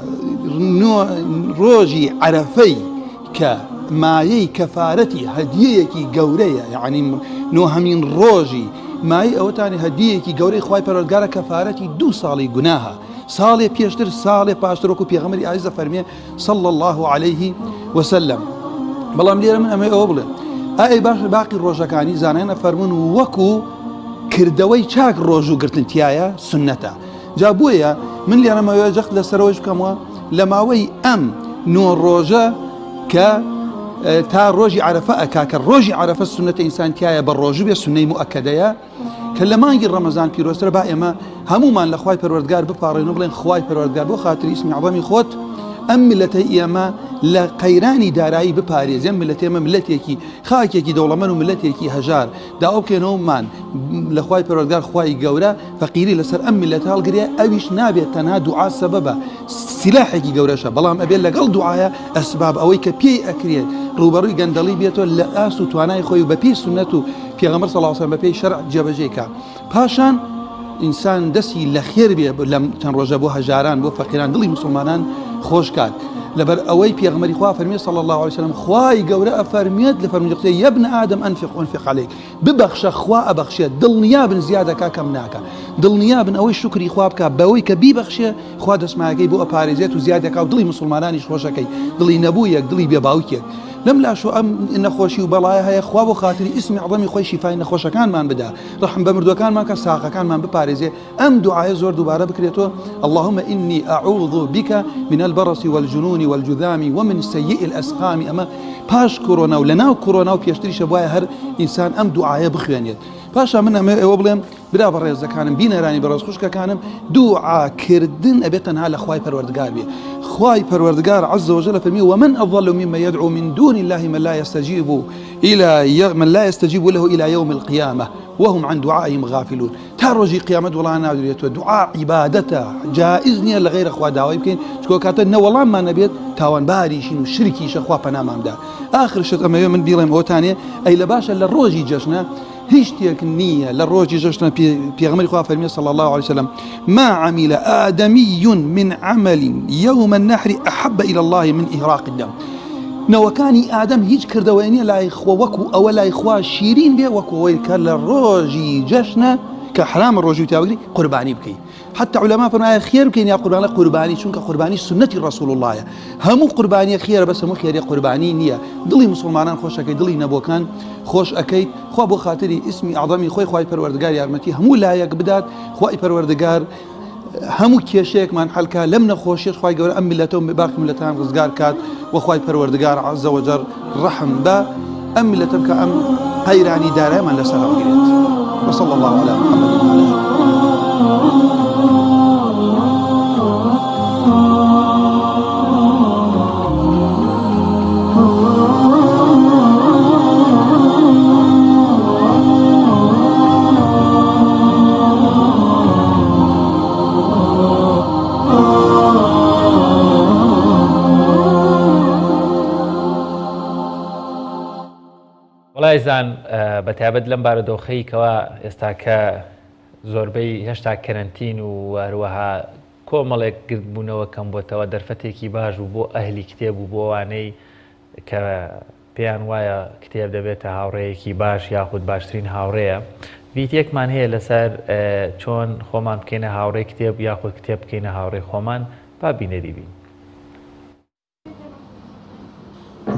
ڕۆژی عەرەفەی کە مایەی کەفارەتی هەدیەیەکی گەورەیە یعنی نۆهەمین ڕۆژی مای ئەوەتانی هەدیەکی گەورەی خوای پەروەردگارە کەفارەتی 2 ساڵی گوناهە ساڵێ پێشتر ساڵێ پاشتر وەکو پێغەمبەری عەزیزە فەرمێ صلی الله عليه وسلم بەڵام لێرە من ئەمەی ئەوە بڵێ ئای باش باقی ڕۆژەکانی زانایانە فەرمون وەکو کردەوەی چاک ڕۆژوگرتن تایە سنەتە جا بۆیە من لێرەمەوە جەخت لەسەرەوەش بکەمەوە لە ماوەی ئەم 9 ڕۆژە کە تا ڕۆژی عەرەفە ئەکا کە ڕۆژی عەرەفە سنەتە ئینسان تایە بە ڕۆژوو بێ سنەی موئەکەدەیە کە لە مانگی ڕەمەزان پیرۆسترە با ئێمە هەمومان لە خوای پەروەردگار بپاڕێن و بڵێن خوای پەروەردگار بۆ خاتری ئیسمی عەظەمی خۆت ئەم میلەتەی ئێمە لە قەیرانی دارایی بپارێزێن ملەت ئێمە ملەتێکی خاکێکی دەوڵەمەند و ملەتێکی هەژار داوا بکەنەوەمان لە خوای پەروەردگار خوای گەورە فەقیری لەسەر ئەم میلەت هەڵگرێ ئەویش نابێت تەنها دوعا سەبەبە سیلاحێکی گەورەشە بەڵام ئەبێت لەگەڵ دوعایە ئەسباب ئەوەی کە پێی ئەکرێت ڕوبەڕووی گەندەڵی بێتەوە لە ئاس و توانای خۆی و بە پێی سنەت و پێغەمبەر صلی الله علیه و سلم بە پێی شەرع جێبەجێکە پاشان ئینسان دەستی لە خێر بێ لەم چەند ڕۆژە بۆ هەژاران بۆ فەقیران دڵی مسلمانان خۆش کات لەبەر ئەوەی پێغەمبەری خوا فەرمی صلی الله عليه وسلم خوای گەورە ئەفەرمێت لە فەرمووی یا ابن ئادەم ئەنفق عليك ببەخشە خوا ئەبەخشێت دڵنیابن زیادەکە کەم ناکە دڵنیابن ئەوەی شکری خوا بکە بەوەی کە بیبەخشێ خوا دەسمایەکەی بۆ ئەپارێزێت و زیادەکە و دڵی مسلمانانیش خۆشەکەی دڵی نەبوویەک دڵی بێباوکێک لەم لاشۆ ئەم نەخۆشی و بەڵایە هەیە خوا بۆ خاتری ئیسمی عەظەمی خۆی شیفای نەخۆشەکانمان بدا ڕەحم بە مردوەکانمان کە ساقەکانمان بپارێزێ ئەم دوعایە زۆر دووبارە بکرێتەوە اللهم إني أعوذ بك من البرص والجنون والجذام ومن سيء الأسقام ئەمە پاش کۆرۆنا و لەناو کۆرۆنا و پێشتریشە وایە هەر ئینسان ئەم دوعایە بخوێنێت پاشە من ئەوە بڵێم برا بە ڕێزەکانم بینەرانی بەڕێز خوشکەکانم دوعاکردن ئەبێت تەنها لە خوای پەروەردگار بێ خوای پەروەردگار عز وجل فەرمی ومن أضل ممن يدعو من دون الله من لا يستجيب له إلى يوم القيامة وهم عن دعائهم غافلون تا ڕۆژی قیامەت وەڵام نادرێتەوە دوعا عیبادەتە جائز نییە لە غەیرە خوا داوای بکەین چکۆ کاتە نەوەڵاممان نەبێت تاوانباریشین و شرکیشە خوا پەنامامدا آخر شت ئەمەوێ من بیڵێم ئەوتانێ ئەی لە باشە لە ڕۆژی جەژنە هیچ شتێک نییە لە ڕۆژی جەژنە پێغەمبەری خوا فەرمی صلی الله عليه وسلم ما عمل آدمي من عمل يوم النحر أحب إلى الله من إهراق الدم نەوەکانی ئادەم هیچ کردەوەی نییە لای خۆ وەکو ئەوە لای خوا شیرین بێ وەکو ئەوەی کە لە ڕۆژی جەژنە کە حرامە ڕۆژی تاوەگری قوربانی بکەیت حتى علماء فەرمایە خێر بکەین یا قوربانی چونکە قوربانی سنەتی ڕەسوول اللهە هەموو قوربانیە خێرە بەس هەموو خێریە قوربانی نییە دڵی مسلمانان خۆش ئەکەیت دڵی نەبووەکان خۆش ئەکەیت خوا بۆ خاتری ئیسمی عەظەمی خۆی خوای پەروەردگار یارمەتی هەموو لایەک بدات خوای پەروەردگار هەموو کێشەیەکمان حەلکا لەم نەخۆشیەش خوای گەورە ئەم میلەتەوە باقی میلەتان ڕزگار کات وخوای پەروەردگار عز وجل ڕەحم بە ئەم میلەتە بکە ئەم قەیرانی دارایەمان لەسەر هەڵگرێت وصلى الله على محمد وعلى آله
وڵایزان بەتابەت لەم بارەدۆخەی کەوا ئێستا کە زۆربەی هێشتا کەرەنتین و هەروەها کۆمەڵێک گرتبوونەوە کەم بۆتەوە دەرفەتێکی باش و بۆ ئەهلی کتێب و بۆ وانەی کە پێیان وایە کتێب دەبێتە هاوڕێیەکی باش یاخود باشترین هاوڕێیە ویدیۆکمان هەیە لەسەر چۆن خۆمان بکەینە هاوڕێی کتێب یاخود کتێب بکەینە هاوڕێی خۆمان با بینەری بین.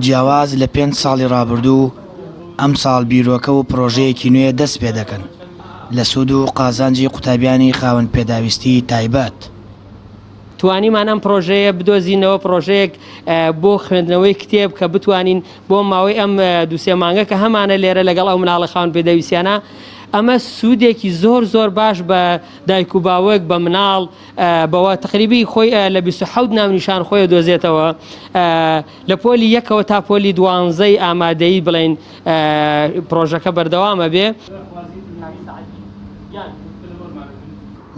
جیاواز لە 5 ساڵی ڕابردوو ئەم ساڵ بیرۆکە و پرۆژەیەکی نوێ دەست پێ دەکەن لە سوود و قازانجی قوتابیانی خاوەن پێداویستی تایبەت.
توانیمان ئەم پرۆژەیە بدۆزینەوە پرۆژەیەک بۆ خوێندنەوەی کتێب کە بتوانین بۆ ماوەی ئەم دووسێ مانگە کە هەمانە لێرە لەگەڵ ئەو مناڵە خاوەن پێداویستیانە ئەمە سوودێکی زۆر باش بە دایک و باوەک بە مناڵ بەوە تقریبی خۆی لە 27 ناونیشان خۆی دۆزێتەوە لە پۆلی یەکەوە تا پۆلی 12 ئامادەیی بڵێن پرۆژەکە بەردەوامە بێ.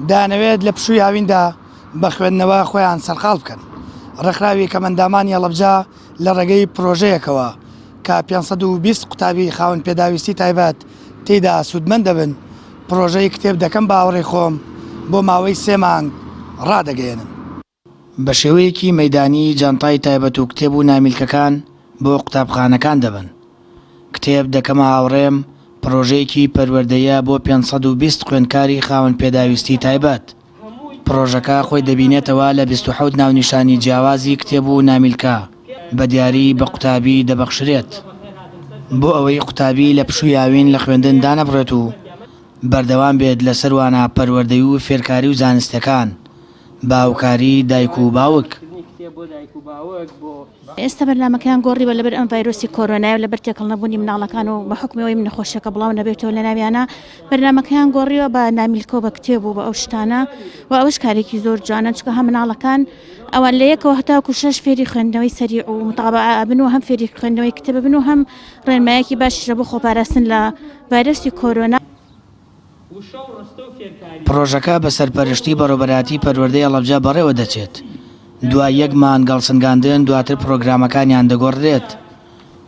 دانەوێت لە پشووی هاویندا بە خوێندنەوە خۆیان سەرخاڵ بکەن ڕێکخراوی کەمەندامانی هەڵەبجە لە ڕێگەی پرۆژەیەکەوە کە 520 قوتابی خاوەن پێداویستی تایبەت تێیدا سوودمەند دەبن پرۆژەی کتێب دەکەم باوەڕێ خۆم بۆ ماوەی 3 مانگ ڕادەگەێنم. بە شێوەیەکی مەیدانی جانتای تایبەت و کتێب و نامیلکەکان بۆ قوتابخانەکان دەبن. کتێب دەکەمە هاوڕێم پرۆژەیەکی پەروەردەیە بۆ 520 خوێندکاری خاوەن پێداویستی تایبەت. پرۆژەکە خۆی دەبینێتەوە لە 27 ناونیشانی جیاوازی کتێب و نامیلکە بە دیاری بە قوتابی دەبەخشرێت بۆ ئەوەی قوتابی لە پشوویاوین لە خوێندن دانەبڕێت و بەردەوام بێت لەسەر وانە پەروەردەی و فێرکاری و زانستەکان باوکاری دایک و باوک.
ئێستا بەرنامەکەیان گۆڕیوە لەبەر ئەم ڤایرۆسی کۆرۆنای و لەبەر تێکەڵ نەبوونی مناڵەکان و بە حکمەوەی من نەخۆشیەکە بڵاو نەبێتەوە لە ناویانە بەرنامەکەیان گۆڕیوە بە نامیلکە و بە کتێب و بە ئەو شتانە و ئەوش کارێکی زۆر جوانە چکە هەم مناڵەکان ئەوان لە یەکەوە هەتاکو 6 فێری خوێندنەوەی سەریع و متابعە بن و هەم فێری خوێندنەوەی کتێب بن و هەم ڕێنمایەکی باشیشە بۆ خۆپاراستن لە ڤایرۆسی کۆرۆنا.
پرۆژەکە بە سەرپەرشتی بەڕێوەبەراتی پەروەردەی هەڵەبجە بەڕێوە دەچێت. دوای 1 مانگ گەڵسەنگاندن دواتر پرۆگرامەکانیان دەگۆڕێت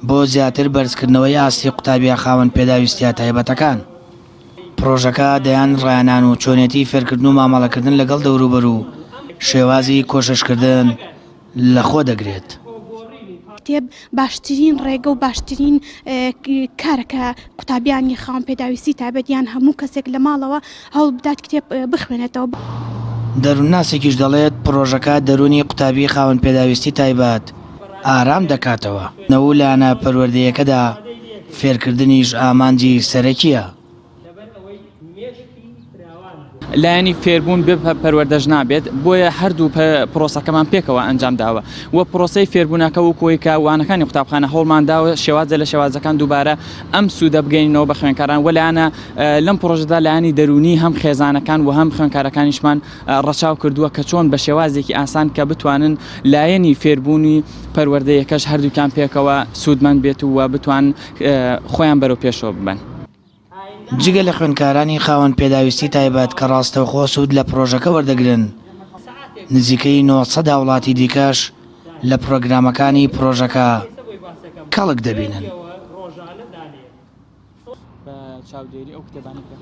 بۆ زیاتر بەرزکردنەوەی ئاستی قوتابیە خاوەن پێداویستیە تایبەتەکان. پرۆژەکە دەیان ڕایانان و چۆنێتی فێرکردن و مامەڵەکردن لەگەڵ دەوروبەر و شێوازی کۆششکردن لە خۆ دەگرێت.
کتێب باشترین ڕێگە و باشترین کارەکە قوتابیانی خاوەن پێداویستی تایبەتیان هەموو کەسێک لە ماڵەوە هەوڵ بدات کتێب بخوێنێتەوە.
دەروونناسێکیش دەڵێت پرۆژەکە دەرونی قوتابی خاوەن پێداویستی تایبەت ئارام دەکاتەوە. نەولانە پەروەردەیەکەدا فێرکردنیش ئامانجی سەرەکیە.
لایەنی فێربوون پەروەردەش نابێت بۆیە هەردوو پرۆسەکەمان پێکەوە ئەنجام داوە و پرۆسەی فێربوونەکە و کۆی کە وانەکانی قوتابخانە هەوڵمانداوە شێوازە لە شێوازەکان دووبارە ئەم سوودە بگەینەوە بە خوێنکاران وەلایەنە لەم پرۆژەدا لایەنی دەرونی هەم خێزانەکان و هەم خوێنکارەکانیشمان ڕەچاو کردووە کە چۆن بە شێوازێکی ئاسان کە بتوانن لایەنی فێربوونی پەروەردەیەکەش هەردووکان پێکەوە سوودمەند بێت و بتوان خۆیان بەرەو پێشەوە ببن.
جگە لە خوێنکارانی خاوەن پێداویستی تایبەت کە ڕاستەوخۆ سوود لە پرۆژەکە وەردەگرن نزیکەی 900 وڵاتی دیکەش لە پرۆگرامەکانی پرۆژەکە کەڵک دەبینن.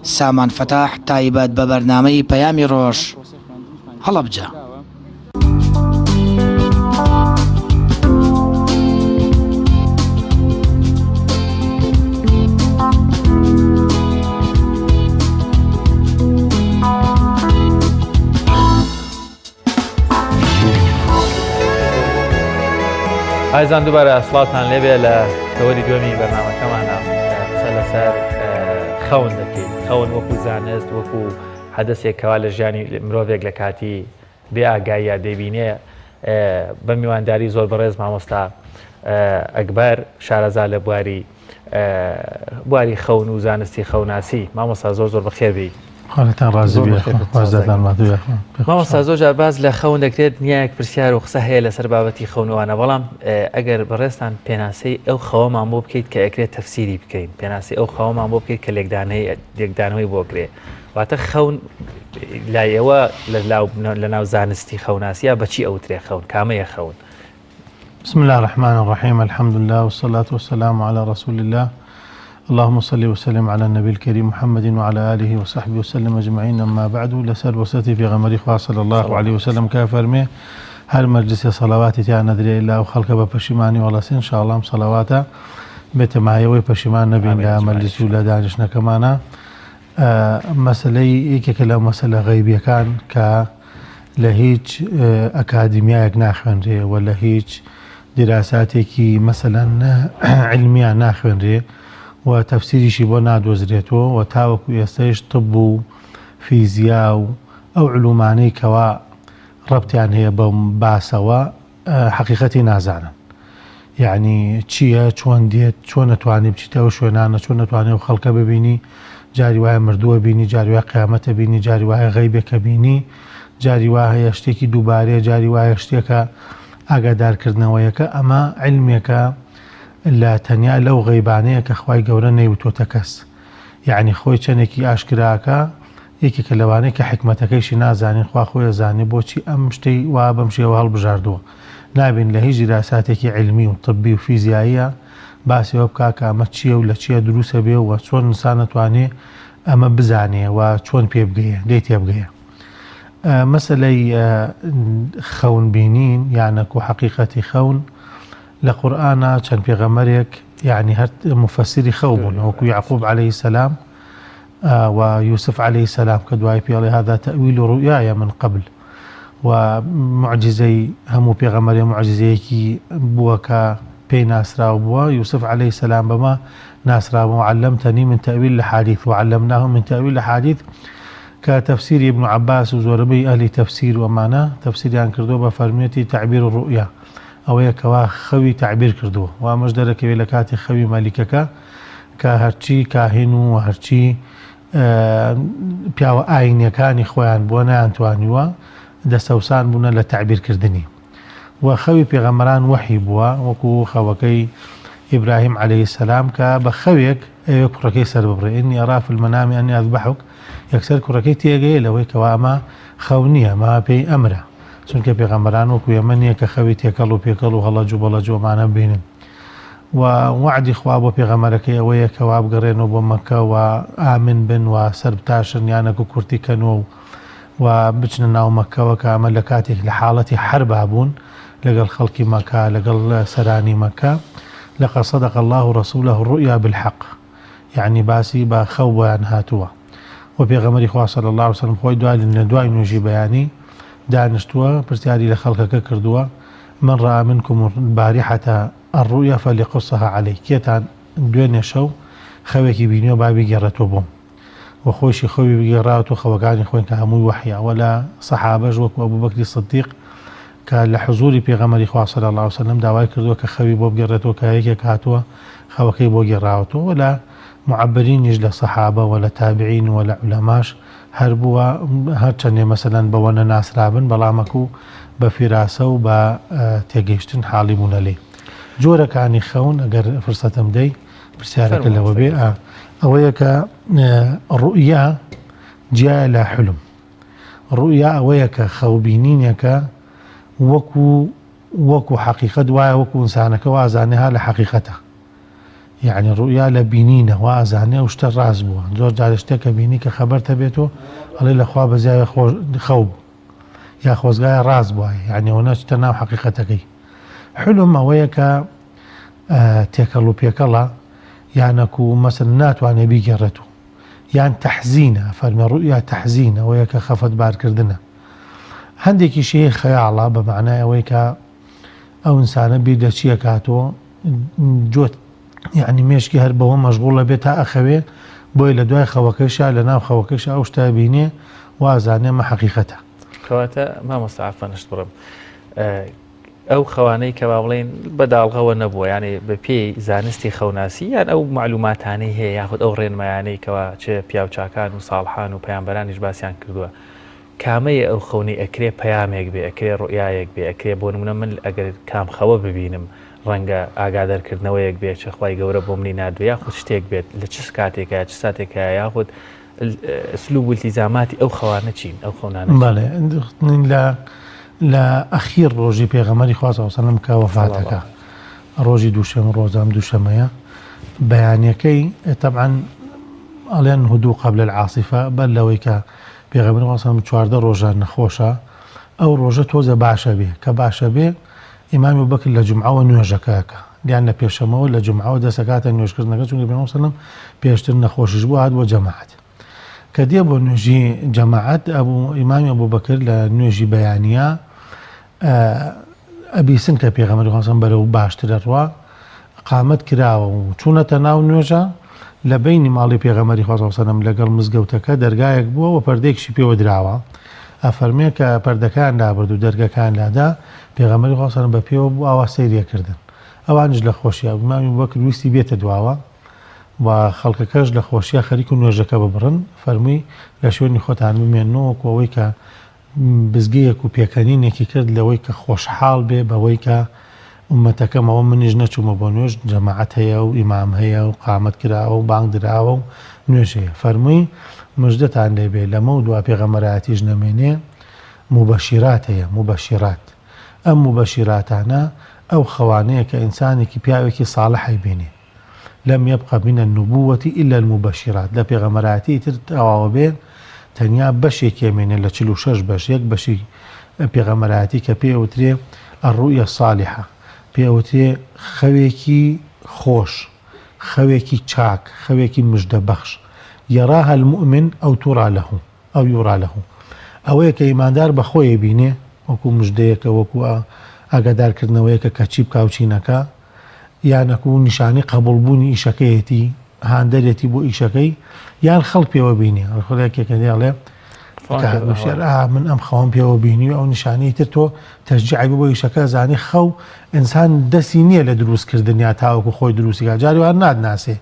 سامان فەتاح تایبەت بە بەرنامەی پەیامی ڕۆژ هەڵەبجە.
ئایزان دووبارە سڵاتان لێبێ لە تەوەری دووەمی بەرنامەکەمانە قسە لەسەر خەون دەکەین. خەون وەکو زانست وەکو حەدەسێکەوە لە ژیانی مرۆڤێک لە کاتی بێ ئاگاییە دەبینێ بە میوانداری زۆر بەڕێز مامۆستا ئەکبەر شارەزا لە بواری خەون و زانستی خەوناسی. مامۆستا زۆر زۆر بەخێربی.
خاڵتان ڕازی
مامۆستا زۆر جار باز لە خەون دەکرێت نیایەک پرسیار و قسە هەیە لەسەر بابەتی خەونەوانە بەڵام ئەگەر بەڕێستان پێناسەی ئەو خەوەمان بۆ بکەیت کە ئەکرێت تەفسیری بکەین پێناسی ئەو خەوەمان بۆ بکەیت کە لێکدانەوەی بۆ کرێ واتە خەون لایەوە لە ناو زانستی خەوناسیە بەچی ئەوترێ خەون کامەیە خەون؟
بسم الله الرحمن الرحيم الحمد لله والصلاة والسلام على رسول الله اللهم صل وسلم على النبي الكريم محمد وعلى آله وصحبه وسلم أجمعين. أما بعد لسر وسطي في غمري صلى الله عليه وسلم كافرمي هر مجلس صلواتي تاعنا ندري إلا وخلق بپشیمانی والله إن شاء الله صلواته بتمايوي پشیمان نبين لا مجلس ولا دانشنا كمانا مسألة كلا مسألة غيبية كان ك لهيج أكاديمية ناخن ري ولا هيج دراساتك مثلا علمية ناخن ري وتفسيري بۆ نادۆزرێتەوە و تاوەکو ئێستاش طب و فیزیا و ئەو علومانەی کەوا ڕەبتیان هەیە بە باسەوە حەقیقەتی نازانن. یعنی چییە چۆن دێت چۆن نەتوانێ بچیتە ئەو شوێنانە چۆن نەتوانێ و خەڵکە ببینی جاری وایە مردووە بینی جاری وایە قیامەتە بینی جاری وایە غەیبێکە بینی جاری وایە شتێکی دووبارەیە جاری وایە شتێکە ئاگادارکردنەوەیەکە ئەمە علمێکە لا تەنیا لەو غەیبانەیە کە خوای گەورە نەیوتۆتە کەس. یعنی خۆی چەندێکی ئاشکراکە یەکێکە لەوانەیە کە حکمەتەکەیشی نازانین خوا خۆی زانێ بۆچی ئەم شتەی وا بەم شێوە هەڵبژاردووە. نابین لە هیچ دراساتێکی علمی و طبی و فیزیاییە
باسیەوە بکە کە ئەمە چییە و لە چیە دروستە بێ و چۆن ئینسان نەتوانێ ئەمە بزانێ و چۆن پێ بگەیە لێ تێبگەیە. مەسەلەی خەون بینین یانەک و حەقیقەتی خەون لە قورئانە چەند پێغەمبەرێک یعنی هەر مفەسیری خەو بوون وەکو یعقوب عليه السلام و یوسف عليه السلام کە دوای پێڵێ هذا تأویل رؤیایا من قبل و معجزەی هەموو پێغەمبەرێ معجزەیەکی بووە کە پێی ناسراو بووە. یوسف عليه السلام بەمە ناسراوە وعلمتنی من تأویل الحديث وعلمناه من تأویل الحديث کە تەفسیری ابن عباس و زۆربەی ئەهلی تەفسیر وەمانە تەفسیریان کردو بە فەرموویەتی تعبیر الرؤیا ئەوەیە کەوا خەوی تعبیر کردووە و ئەمەش دەرەکەوێت لە کاتی خەوی مەلیکەکە کە هەرچی کاهین و هەرچی پیاوە ئاینیەکانی خۆیان بۆ نەیانتوانیوە دەسەوسان بوونە لە تعبیرکردنی و خەوی پێغەمبەران وحی بووە وەکو خەوەکەی ئیبراهیم عليه السلام کە بە خەوێک ئەوێ کوڕەکەی سەر ببڕێ ئینی ئەرا فی المەنام ئەنی ئەذبحک یەکسەر کوڕەکەی تێگەیە لەوەی کەوا ئەمە خەو نییە ما پێی ئەمرە چونکە پێغەمبەران وەکو ئێمە نییە کە خەوی تێکەڵ و پێکەڵ و هەڵەج و بەڵەج ومانە بینن و وعدی خوا بۆ پێغەمبەرەکەی ئەوەیە کەوا بگەڕێنەوە بۆ مەکە و ئامن بن و سەر بتاشن یانەک و کورتی کەنەوە و بچنە ناو مەکەوە کە ئەمە لە کاتێک لە حاڵەتی حەربا بوون لەگەڵ خەڵکی مەکە لەگەڵ سەرانی مەکە لقد صدق الله رسوله الرؤيا بالحق يعني باسی با خەو بۆیان هاتووە و پێغەمبەری خوا صلی الله عليه وسلم خۆی دوای نوێژی بەیانی دانیشتووە پرسیاری لە خەڵکەکە کردووە من رأى منكم البارحة الرؤيا فليقصها عليه کێتان دوێنێ شەو خەوێکی بینیوە با بگێڕێتەوە بۆم و خۆشی خەوی بگێڕاوەوە خەوەکانی خۆی کە هەمووی وحیە و لە سەحابەش وەکو ئەبوبەکری سدیق کە لە حزوری پێغەمبەری خوا صلی الله عليه وسلم داوای کردووە کە خەوی بۆ بگێڕێتەوە کە یەکێک هاتووە خەوەکەی بۆ گێڕاوەتەوە و لە معبرینیش لە سەحابە و لە تابعین و لە عولەماش هەر بووە هەرچەندێ مەسەلەن بەوەنە ناسرابن بەڵامەکو بە فیراسە و بە تێگەیشتن حاڵی بوونە لێ. جۆرەکانی خەون ئەگەر فرسەتم دەی پرسیارەکە لەوە بێ ئەوەیە کە ڕوئیا جیایە لە حلم. ڕوئیا ئەوەیە کە خەوبینینێکە وەکو حەقیقەت وایە وەکو ئینسانەکە وازانێها لە حەقیقەتە یعنی ڕوئیا لە بینینە وازانێ و شتە ڕاست بووە زۆر جارە شتێکە بینی کە خەبەرتە بێتەوە ئەڵێ لەخوا بەزیاوی خەو یا خۆزگایە ڕاست بووە یعنی ئەوە شتە ناو حەقیقەتەکەی. حلم ئەوەیە کە تێکەڵ و پێکەڵە یانەکو مەسەن ناتوانێ بیگەڕێتەوە یان تەحزینە فەرمێ ڕوئیا تەحزین ئەوەیە کە خەفەت بارکردنە. هەندێکی شەیە خەیاڵە بە معنای ئەوەی کە ئەو ئینسانە بیر لە چییە کاتەوە جۆت یعنی مێشکی هەر بەوە مەشغوڵە بێت تا ئەخەوێ بۆی لە دوای خەوەکەشا لە ناو خەوەکەش ئەو شتا بینێ وازانێمە حەقیقەتە.
کەواتە مامۆستا عەفەنشت بڕم ئەو خەوانەی کە با بڵێن بەداڵغەوە نەبووە یعنی بە پێی زانستی خەوناسی یان ئەو معلوماتانەی هەیە یاخود ئەو ڕێنمایانەی کەوا چ پیاوچاکان و ساڵحان و پەیامبەرانیش باسییان کردووە کامەیە ئەو خەونی ئەکرێ پەیامێک بێ ئەکرێ ڕوئیایەک بێ ئەکرێ بۆ نمونە من ئەگەر کام خەوە ببینم ڕەنگە ئاگادارکردنەوەیەک بێت چ خوای گەورە بۆ منی نردووە یاخود شتێک بێت لە چ کاتێکە چ ساتێکە یاخود ئەسلوب و التیزاماتی ئەو خەوانە چین ئەو خەونانە
بەڵێ لە ئەخیر ڕۆژی پێغەمبەری خوا صلی الله علیه و سلم کە وەفاتەکە ڕۆژی دووشەمە ڕۆژام دووشەمەیە بەیانیەکەی طبعا ئەڵێن هدوء قبل العاصفة بەر لەوەی کە پێغەمبەری خوا صلی الله علیه و سلم 14 ڕۆژان نەخۆشە ئەو ڕۆژە تۆزە باشە بێ کە باشە بێ ئیمامی ئەبوبەکر لە جومعەوە نوێژەکەکە دیان لە پێشەمەوە لە جومعەوە دەسەکاتە نوێژکردنەکە چونکە پێغەمبەری صلی الله علیه و سلم پێشتر نەخۆشیش بوو هات بۆ جەماعەت کە دێ بۆ نوێژی جەماعەت ئیمامی ئەبوبەکر لە نوێژی بەیانیە ئەبیسن کە پێغەمبەری خوا صلی الله علیه و سلم بەرەو باشترە ڕوا قامەت کراوە و چوونەتە ناو نوێژە لە بینی ماڵی پێغەمبەری خوا صلی الله علیه و سلم لەگەڵ مزگەوتەکە دەرگایەک بووە و پەردەیەکیشی پێوە دراوە ئەفەرمێ کە پەردەکان دابرد و دەرگەکان لادا پێغەمبەری خوا صلی الله علیه و سلم بە پێوە بوو ئاوا سەیریەکردن ئەوانش لە خۆشیە ئیمامی ئەبوبەکر ویستی بێتە دواوە و خەڵکەکەش لە خۆشیە خەریک و نوێژەکە ببڕن فەرمووی لە شوێنی خۆتان بمێنەوە ئەوەی کە بزگەیەک و پێکەنینێکی کرد لەوەی کە خۆشحاڵ بێ بەوەی کە ئومەتەکەمەوە منیش نەچوومە بۆ نوێژ جەماعەت هەیە و ئیمام هەیە و قامەت کراوە و بانگ دراوە و نوێژ هەیە فەرمووی مژدەتان لێبێ لەمە و دوا پێغەمبەرایەتیش نەمێنێ مبەشیرات هەیە مبەشیرات ئەم مبەشیراتانە ئەو خەوانەیە کە ئینسانێکی پیاوێکی ساڵحی بینێ لم يبقى من النبوة إلا المبشرات لا بيغمراتي ترتاوا بين تنيا بشي كيمين لا تشلو شش باش يك بشي بيغمراتي كبيوتري الرؤيا الصالحة بيوتري خويكي خوش خويكي تشاك خويكي مجد بخش يراها المؤمن أو ترى له أو يرى له أو يك إيمان دار بخوي بينه وكو مجديك وكو أقدار كرنويك كتشيب كاوتشينكا یان ئەکو نیشانەی قبولبوونی ئیشەکەیەتی هاندەرێتی بۆ ئیشەکەی یان خەڵک پێوە بینی خۆلێکێکە دێڵێ من ئەم خەوم پێوە بینی و ئەو نیشانەی تر تۆ تەشجیعی بۆ ئیشەکە زانی خەو ئینسان دەستی نییە لە دروستکردنیا تاوەکو خۆی دروستیکە جاریوان نادناسێ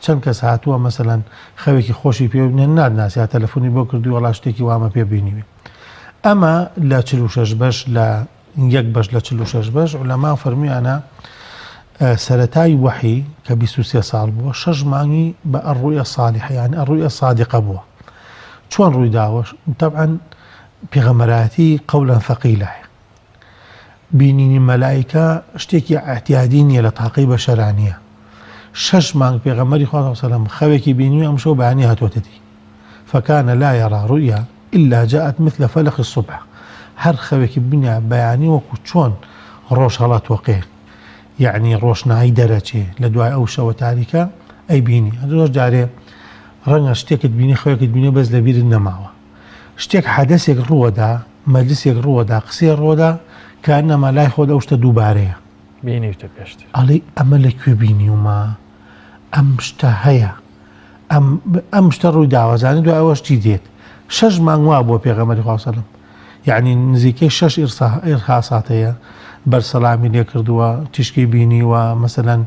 چەند کەس هاتووە مەسەلەن خەوێکی خۆشی پێ بینێن نادناسی یا تەلەفۆنی بۆ کردی وەڵا شتێکی وامە پێ بینیوێ ئەمە لە 46 بەش لە 1 بەش لە 46 بەش عولەما فەرمویانە سرتاي وحي كبيسوسيا صار بوا 6 مانگی بە الرؤيا الصالحة يعني الرؤيا الصادقة بوا چۆن ڕووی داوە طبعا پێغەمبەراتی قولا ثقيلة بینینی مەلایکە شتێکی اعتیادی نیە لە تاقی بەشەرانیە 6 مانگ پێغەمبەری خوا سەلام خەوێکی بینی ئەم شەو بەیانی هاتوۆتەتی فكان لا يرى رؤيا إلا جاءت مثل فلق الصبح هەر خەوێکی بینە بەیانی وەکو چۆن ڕۆژ هەڵات وەقێ يعني ڕۆشنایی دەرەچێ لە دوای ئەو شەوە تاریکە ئەی بینی زۆر جارێ ڕەنگە شتێکت بینی خۆیەکت بینی بەس لە بیرت نەماوە شتێک حەدەسێک ڕووەدا مەجلیسێک ڕووەدا قسێ ڕۆدا کە نەما لای خۆدا ئەو شتە دووبارەیە
بینیتە پێشتر
ئەڵێ ئەمە لەکوێ بینیومە ئەم شتە هەیە ئەم شتە ڕووی داوەزانی دوای ئەوە شتی دێت 6 مانگ وا بۆ پێغەمبەری خوا سەلام یعنی نزیکەی 6 ئیرهاسات هەیە بەرسەلامی لێ کردووە تیشکی بینیوە مەسەلەن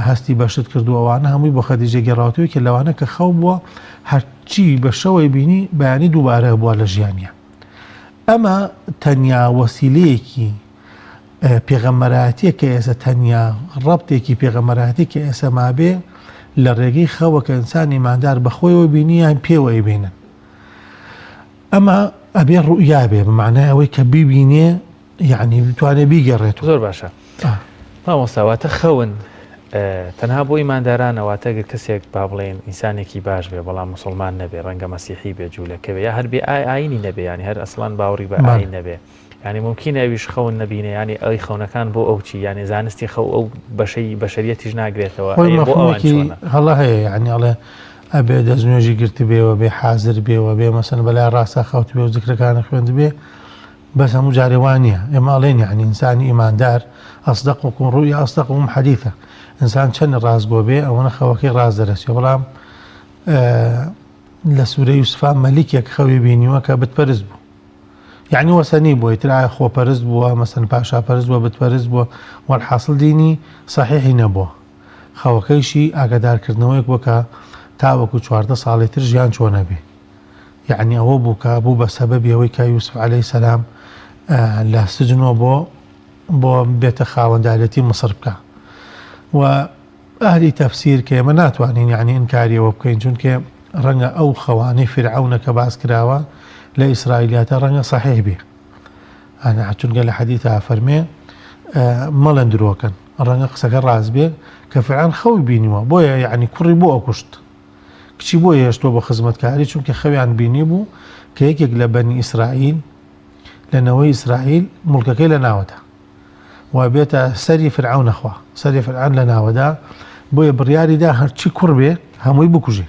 هەستی بەشت کردووەوانە هەمووی بۆ خەدیجە گەڕاوەتەوەی کە لەوانە کە خەو بووە هەرچی بە شەوەی بینی بەیانی دووبارە بووە لە ژیانیە ئەمە تەنیا وەسیلەیەکی پێغەمبەراتیە کە ئێستا تەنیا ڕەبتێکی پێغەمبەراتی کە ئێستا مابێ لە ڕێگەی خەوە کە ئینسان ئیماندار بەخۆیەوە بینی یان پێوە ئەیبینن ئەمە ئەبێ ڕوئیا بێ بمعنای ئەوەی کە بیبینێ يعني بتوانێ بیگەڕێت
زۆر باشە مامۆستاواتە خەون تەنها بۆ ئیماندارانەواتە کەسێک با بڵێن ئینسانێکی باش بێ بەڵام مسلمان نەبێ ڕەنگە مەسیحی بێ جوولەکەوێ یا هەر بێ ئاینی نەبێ ینی هەر ئەسڵان باوەڕی بە ئاین نەبێ ینی ممکنە ئەویش خەون نەبینێ ینی ئەوی خەونەکان بۆ ئەو چی ینی زانستی خەو ئەو بەشەی بەشەریەتیش ناگرێتەوە
هەڵا هەیە ینی ئەڵێ ئەبێ دەستنوێژی گرت بێەوە بێ حازر بێەوە بێ مەسەن بەلای ڕاستە خەوت بێ و ذکرەکانە خوێند بێ بس هم جاريوانية إما علينا يعني إنسان إيمان دار أصدقكم رؤيا أصدقكم حديثة إنسان شن الراس بوبي أو أنا خوكي راس درس يبلام لسورة يوسف ملك يك خوي بيني وكا بتبرز بو يعني وسني بو يتراعي خو برز بو مثلا باشا برز بو بتبرز بو والحاصل ديني صحيح نبو خوكي شي أقدر كرنويك وكا تاوكو 4 ساڵی تر ژیان چۆنە بێ يعني ئەوە بووکە بوو بە سەبەبی ئەوەی کە یوسف عەلەیهی سەلام لە سجنەوە بۆ بێتە خاوەندارەتی مصر بکە و ئەهلی تەفسیر کە ئێمە ناتوانین یعنی ئینکاریەوە بکەین چونکە ڕەنگە ئەو خەوانەی فرعەونە کە باس کراوە لە ئیسرائیلاتە ڕەنگە صحیح بێ چونکە لە حەدیثا فەرمێ مەڵەن درۆکەن ڕەنگە قسەکە ڕاست بێ کە فرعەون خەوی بینیوە بۆیە یعنی کوڕی بۆ ئەکوشت کچی بۆ هێشتۆ بە خزمەتکاری چونکە خەویان بینی بوو کە یەکێک لە بەنی ئیسرائیل لەنەوەی ئیسرائیل مڵکەکەی لە ناوەدا و بێتە سەری فرعەون نەخوا سەری فرعەون لە ناوەدا بۆیە بڕیاریدا هەرچی کوڕ بێ هەمووی بکوژێ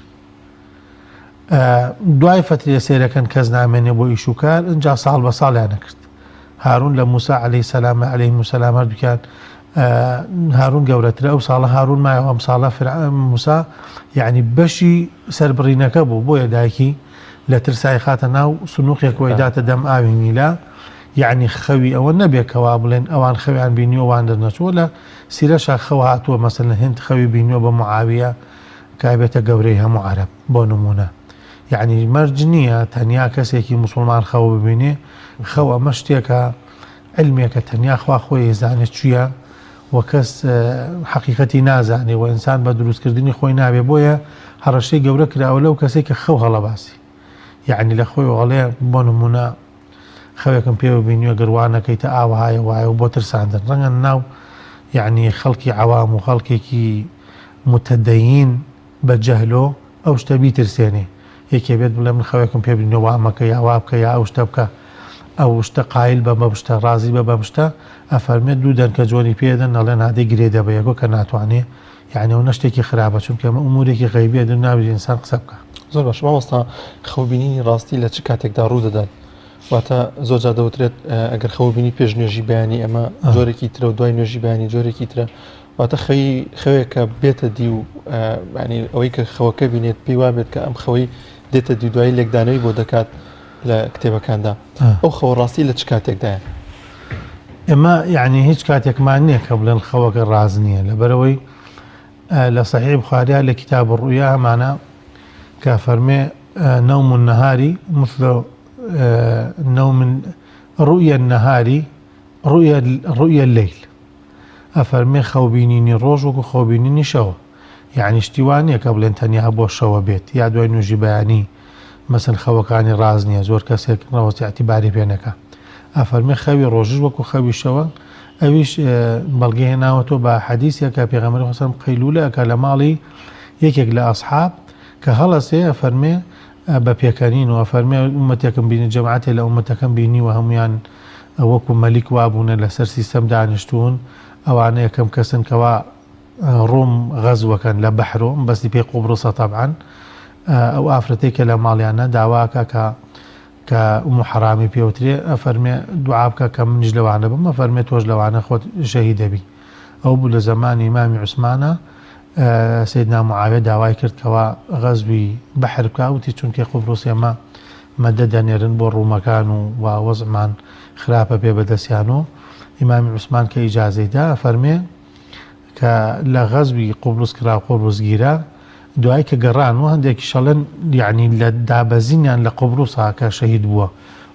دوای فترێ سێرەکەن کەس نامێنێ بۆ ئیش و کار ئەنجا ساڵ بە ساڵیان نەکرد هارون لە موسا عەلەیهی سەلام عەلەیهیمو سەلام هەردووکیان هارون گەورەترە ئەو ساڵە هارون مایەوە ئەم ساڵە موسا یعنی بەشی سەربڕینەکە بوو بۆیە دایکی لە ترسای خاتە ناو سنووقێک وەیداتە دەم ئاوی نیلا یعنی خەوی ئەوە نەبێ کەوا بڵێن ئەوان خەویان بینیوە وان دەرنەچوە لە سیرەشا خەو هاتووە مەسەلەن هێند خەوی بینیوە بە معاویە کابێتە گەورەی هەموو عەرەب بۆ نمونە یعنی مەرج نییە تەنیا کەسێکی موسڵمان خەو ببینێ خەو ئەمە شتێکە علمێکە تەنیا خوا خۆی زانێت چییە و کەس حەقیقەتی نازانێ و ئینسان بە دروستکردنی خۆی نابێ بۆیە هەڕەشەی گەورە کراوە لەو کەسێک کە خەو هەڵەباسی یعنی لە خۆی وەڵێ بۆ نمونە خەوێکم پێوە بینیوە گڕوانەکەیتە ئاوهایە وایە و بۆ ترساندن ڕەنگە ناو يعني خەڵکی عوام و خەڵکێکی متدەین بە جەهلۆ ئەو شتە بیترسێنێ یەکێ بێت بڵێ من خەوێکم پێ بینەوە وامەکە یا وا بکە یا ئەو شتە بکە ئەو شتە قایل بە بەم شتە ڕازی بە بەم شتە ئەفەرمێت دوو دەنکە جۆنی پێدەن نەڵێن هادەی گرێ دەبە یەکۆ کە ناتوانێ یعنی ئەو نەشتێکی خراپە چونکە ئەمە ئومورێکی غەیبیە دەم ناوێت ئینسان قسە بکە.
زۆر باش مامۆستا خەوبینینی ڕاستی لە چ کاتێکدا ڕوو دەدات واتە زۆرجار دەوترێت ئەگەر خەوبینی پێش نوێژی بەیانی ئەمە جۆرێکی ترە و دوای نوێژی بەیانی جۆرێکی ترە واتە خەوێکە بێتە دی و ینی ئەوەی کە خەوەکە بینێت پێی وا بێت کە ئەم خەوەی دێتە دی دوایی لێکدانەوەی بۆ دەکات لە کتێبەکاندا ئەو خەوە ڕاستی لە چ کاتێکدایە
ئێمە یعنی هیچ کاتێکمان نییە کە بڵێن خەوەکە ڕاز نییە لەبەرەوەی لە صحیح بخاریا لە کتاب الرؤیا هەمانە کە فەرمێ نوم النهاري مثل نوم رؤيا النهاري رؤيا الليل ئەفەرمێ خەوبینینی ڕۆژ وەکو خەوبینینی شەوە یعنی شتیوانە کە بڵێن تەنیا بۆ شەوە بێت یا دوای نوێژی بەیانی مەسەن خەوەکانی ڕاز نییە زۆر کەسێک ڕەوەتی ئەتیباری پێنەکە ئەفەرمێ خەوی ڕۆژش وەکو خەوی شەوە ئەویش بەڵگەی هێناوەتەوە بە حەدیثێکە پێغەمبەری خۆسەلام قەیلولەکە لە ماڵی یەکێک لە ئەسحاب کە هەڵەسێ ئەفەرمێ بە پێکەنین و ئەفەرمێ ئومەتێکم بینی جەماعەتێ لە ئومەتەکەم بینی و هەمویان وەکو مەلیک وابوونە لەسەر سیستەم دانیشتوون ئەوانە یەکەم کەسن کەوا ڕوم غەزوەکەن لە بەحرۆ بەستی پێی قوبڕوسە تەبعاً ئەو ئافرەتێک کە لە ماڵیانە داواکە کە حرامی پێوترێ ئەفەرمێ دوعا بکە کە منیش لەوانە بم ئەفەرمێ تۆش لەوانە خۆت شەهید دەبی ئەو بوو لە زەمانی ئیمامی عوسمانە سیدنا معاویە داوای کرد کەوا غەزوی بەحر بکە وتی چونکە قوبڕوس ئێمە مەدە دەنێرن بۆ ڕوومەکان و وەزعمان خراپە پێ بەدەستیانەوە ئیمامی عوسمان کە ئیجازەیدا ئەفەرمێ کە لە غەزوی قوبڕوس کرا قوبڕوس گیرە دوای کە گەڕان و هەندێکی شەڵێن یعنی لە دابەزینیان لە قوبڕوسا کە شەهید بووە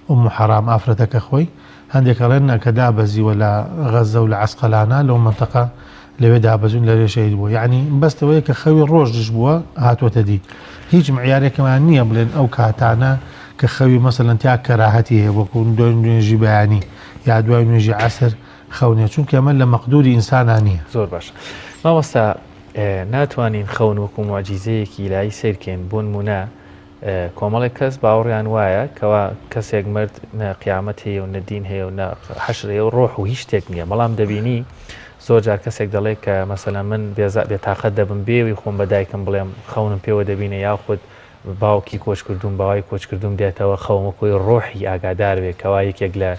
ئوم حەرام ئافرەتەکە خۆی هەندێک ئەڵێن کە دابەزیوە لە غەزە و لە عەسقەلانە لەو مەنتەقە لەوێ دابەزون لەوێ شەهید بووە یعنی بەستەوەیە کە خەوی ڕۆژش بووە هاتوۆتە دی هیچ معیارێکمان نییە بڵێن ئەو کاتانە کە خەوی مەسەلەن تا کەراهەتی هەیە وەکو دوای نوێژی بەیانی یا دوای نوێژی عەسر خەونێ چونکە ئەمە لە مەقدوری ئینسانان نییە.
زۆر باش مامۆستا ناتوانین خەون وەکو موعجیزەیەکی ئیلایی سیرکەین بۆ نمونە کۆمەڵێک کەس باوەڕیان وایە کەوا کەسێک مرد قیامەت هەیە و نەدین هەیە و حەشر هەیە و ڕۆح و هیچ شتێک نییە بەڵام دەبینی زۆر جار کەسێک دەڵێ کە مەسەلەن من بێتاقەت دەبم بێوی خۆم بە دایکم بڵێم خەونم پێوە دەبینە یاخود باوکی کۆچکردوم باوای کۆچکردوم دێتەوە خەومە کۆی ڕۆحی ئاگادار بێ کەوا یەکێک لە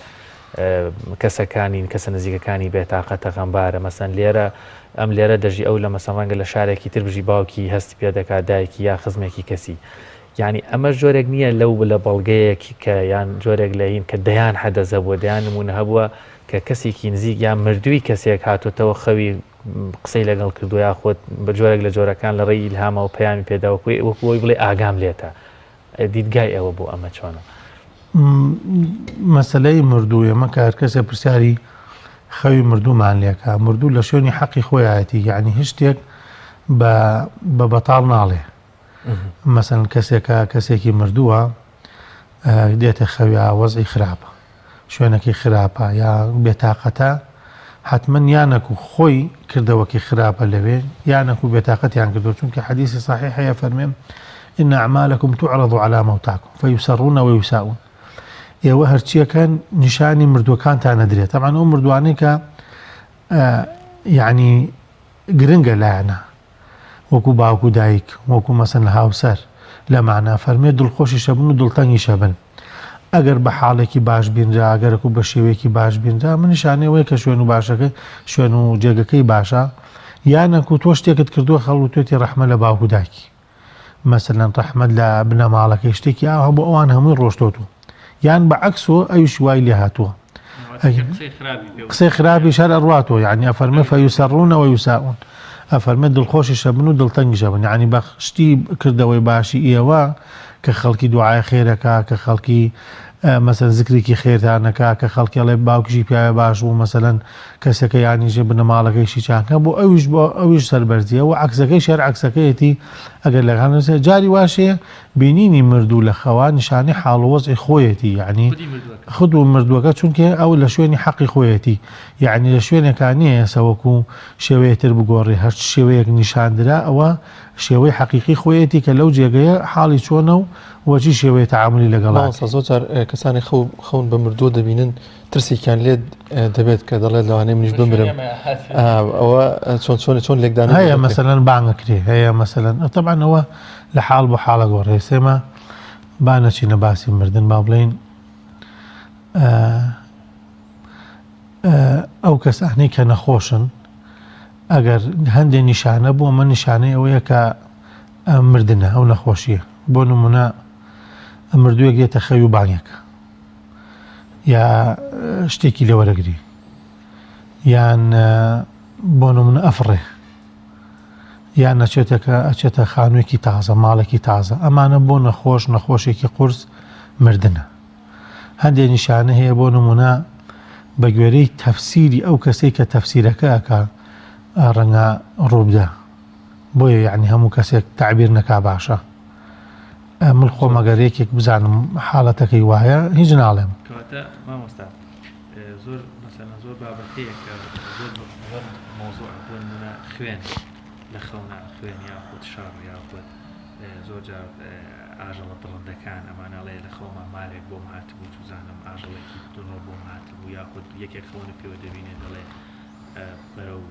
کەسەکانی کەسە نزیکەکانی بێتاقەتە غەمبارە مەسەن لێرە ئەم لێرە دەژی ئەو لە مەسەن ڕەنگە لە شارێکی تر بژی باوکی هەستی پێ دەکات دایکی یا خزمێکی کەسی یعنی ئەمە جۆرێک نییە لەو لە بەڵگەیەکی کە یان جۆرێک لە هین کە دەیان حەدەزە بووە دەیان نمونە هەبووە کە کەسێکی نزیک یان مردووی کەسێک هاتوۆتەوە خەوی قسەی لەگەڵ کردو یا خۆت بە جۆرێک لە جۆرەکان لە ڕێی ئیلهامە و پەیامی پێداوەکوی وەکوی بڵێ ئاگام لێتە دیدگای ئەوە بۆ ئەمە چۆنە
مەسەلەی مردوو ئێمە کە هەر کەسێ پرسیاری خەوی مردوومان لێکە مردوو لە شوێنی حەقی خۆیەتی یعنی هیچ شتێک بە بەتاڵ ناڵێ مەسەن کەسێکی مردووە دێتە خەوی وەزعی خراپە شوێنەکەی خراپە یا بێتاقەتە حتمما یانەکو خۆی کردەوەکی خراپە لەوێ یانەکو بێتاقەتیان کردو چونکە حەدیثی صحیح هەیە فەرمێم إن أعمالكم تعرض على موتاكم فيسرون ويساءون ئێوە هەرچیەکەن نیشانی مردووەکانتان نەدرێت طبعاً ئەو مردووانەی کە یعنی گرنگە لایەنە وەکو باوکو دایک وەکو مەسەن هاوسەر لە معنە فەرمێ دڵخۆشیشە بن و دڵتەنگیشە بن ئەگەر بە حاڵێکی باش بینرا ئەگەرەکو بە شێوەیەکی باش بینرا من نیشانەوەی کە شوێن و باشەکە شوێن و جێگەکەی باشە یانەکو تۆ شتێکت کردووە خەڵوتێتی ڕەحمە لە باوکو دایکی مەسەلەن ڕەحمەت لە بنە ماڵەکەی شتێکی ئاوا بۆ ئەوان هەمووی ڕۆشتۆت یان بەعەکسەوە ئەویش وای لێ هاتووە قسەی خراپی شەر ئەڕواتەوە یعنی ئەفەرمێ فەیسەڕون وەیساءون ئەفەرمێ دڵخۆشیشە بن و دڵتەنگیشە بن یعنی بە شتی کردەوەی باشی ئێوە کە خەڵکی دوعای خێرەکە کە خەڵکی مەسەن زیکرێکی خێرتانەکە کە خەڵکیڵێ باوکیشی پیاوە باش بوو مەسەلەن کەسەکە یانیژێ بنەماڵەکەیشی چاکە بۆ ئەویش سەربەرزیە و عکسەکەی شێر عکسەکەیەتی ئەگەر لەگەڵ جاری واشەیە بینینی مردوو لە خەوا نیشانی حاڵوەزی خۆیەتی یعنی خود و مردووەکە چونکە ئەو لە شوێنی حەقی خۆیەتی یعنی لە شوێنەکانیە سەوەکو شێوەیەتر بگۆڕی هەر شێوەیەک نیشاندرا ئەوە شێوەی حەقیقی خۆیەتی کە لەو جێگەیە حاڵی چۆنە و وەچی شێوەیە تەعاملی لەگەڵ
زۆر کەسانی خەون بە مردووە دەبینن ترسێکیان لێ دەبێت کە دەڵێت لەوانەیە منیش بمرم ئەوە چۆن لێکدان
هەیە مەسەلەن بانگەکرێ هەیە مەسەلەن طبعاً ئەوە لە حاڵ بۆ حاڵە گۆڕێ سێمە با نەچینە باسی مردن با بڵێن ئەو کەسانەی کە نەخۆشن ئەگەر هەندێک نیشانە بوو ئەمە نیشانەی ئەوەیە کە مردنە ئەو نەخۆشیە بۆ نمونە مردوویەک دێتە خەوی و بانگێکە یا شتێکی لێوەرەگری یان بۆ نمونە ئەفڕێ یان ئەچێتە خانوویەکی تازە ماڵێکی تازە ئەمانە بۆ نەخۆشێکی قورس مردنە هەندێک نیشانە هەیە بۆ نمونە بە گوێرەی تەفسیری ئەو کەسێک کە تەفسیرەکەکە ڕەنگە ڕووبدا بۆیە یعنی هەموو کەسێک تعبیر نەکا باشە من خۆمەگەرێکێک بزانم حاڵەتەکەی وایە هیچ ناڵێم
مامۆستا زۆر مەسەلەن زۆر بابەتەیە کە زۆر مۆزوع بۆ نمونە خوێن لە خەونە خوێن یاخود شاڕ یاخود زۆر جار ئاژەڵە دڕندەکان ئەمانەڵێ لە خەوما مارێک بۆ هاتبوو توزانم ئاژەڵێکی دڵۆ بۆ هاتبوو یاخود یەکێک خەونە پێوە دەبینێ دەڵێ بەرەو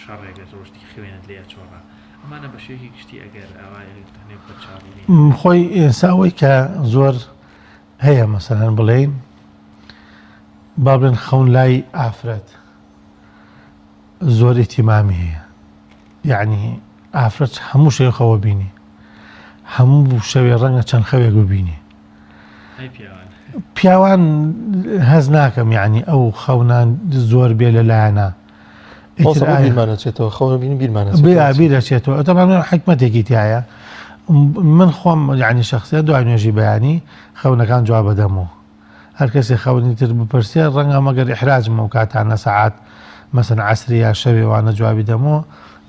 شەڕێگە ڕۆشتی خوێنت لێ چۆڕە ئەمانە بە شێوەیەکی گشتی ئەگەر ئەوانێ بەرچاوی
خۆی ئێساوەی کە زۆر هەیە مەسەلەن بڵێن با بڵێن خەون لای ئافرەت زۆر ئیتیمامی هەیە یعنی ئافرەت هەموو شێخەوە بینی هەموو شەوێ ڕەنگە چەند خەوێک ببینی پیاوان هەز ناکەم یعنی ئەو خەونان زۆر بێ لەلایەنە بیرەچێتەوە ئەتەمان حکمەتێکی تایە من خۆم یعنی شخصیە دوای نوێژی بەیانی خەونەکان جواب بدەمەوە هەر کەسێک خەونی تر بپرسێ ڕەنگە مەگەر ئیحراجمە و کاتانە سەعات مەسەن عەسری یا شەوێوانە جوابی دەمەوە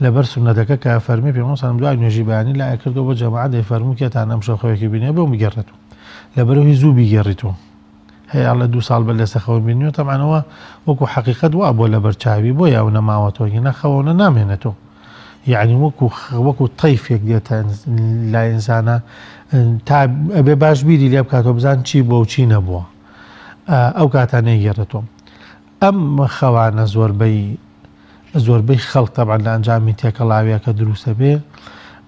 لەبەر سونەتەکە کە فەرمی پێغەمبەر دوای نوێژی بەیانی لایە کردەوە بۆ جەماعەت دەیفەرموو کێتان ئەم شەو خەوێکی بینێ بۆ میگەڕێتەوە لەبەرەوەی زوو بیگەڕیتەوە هەیە لە 2 ساڵ بە لەسە خەون بینیوە تەمانەوە وەکو حەقیقەت وا بۆ لەبەر چاوی بۆ یاو نەماوەتەوە نەخەوەنە نامێنێتەوە یعنی وەکو تەیفێک دێتە لای ئینسانە تا ئەبێ باش بیری لێ بکاتەوە بزان چی بۆ و چی نەبووە ئەو کاتانە گێڕێتەوە ئەم خەوانە زۆربەی خەڵک تەبعاً لە ئەنجامی تێکەڵاویە کە دروستە بێ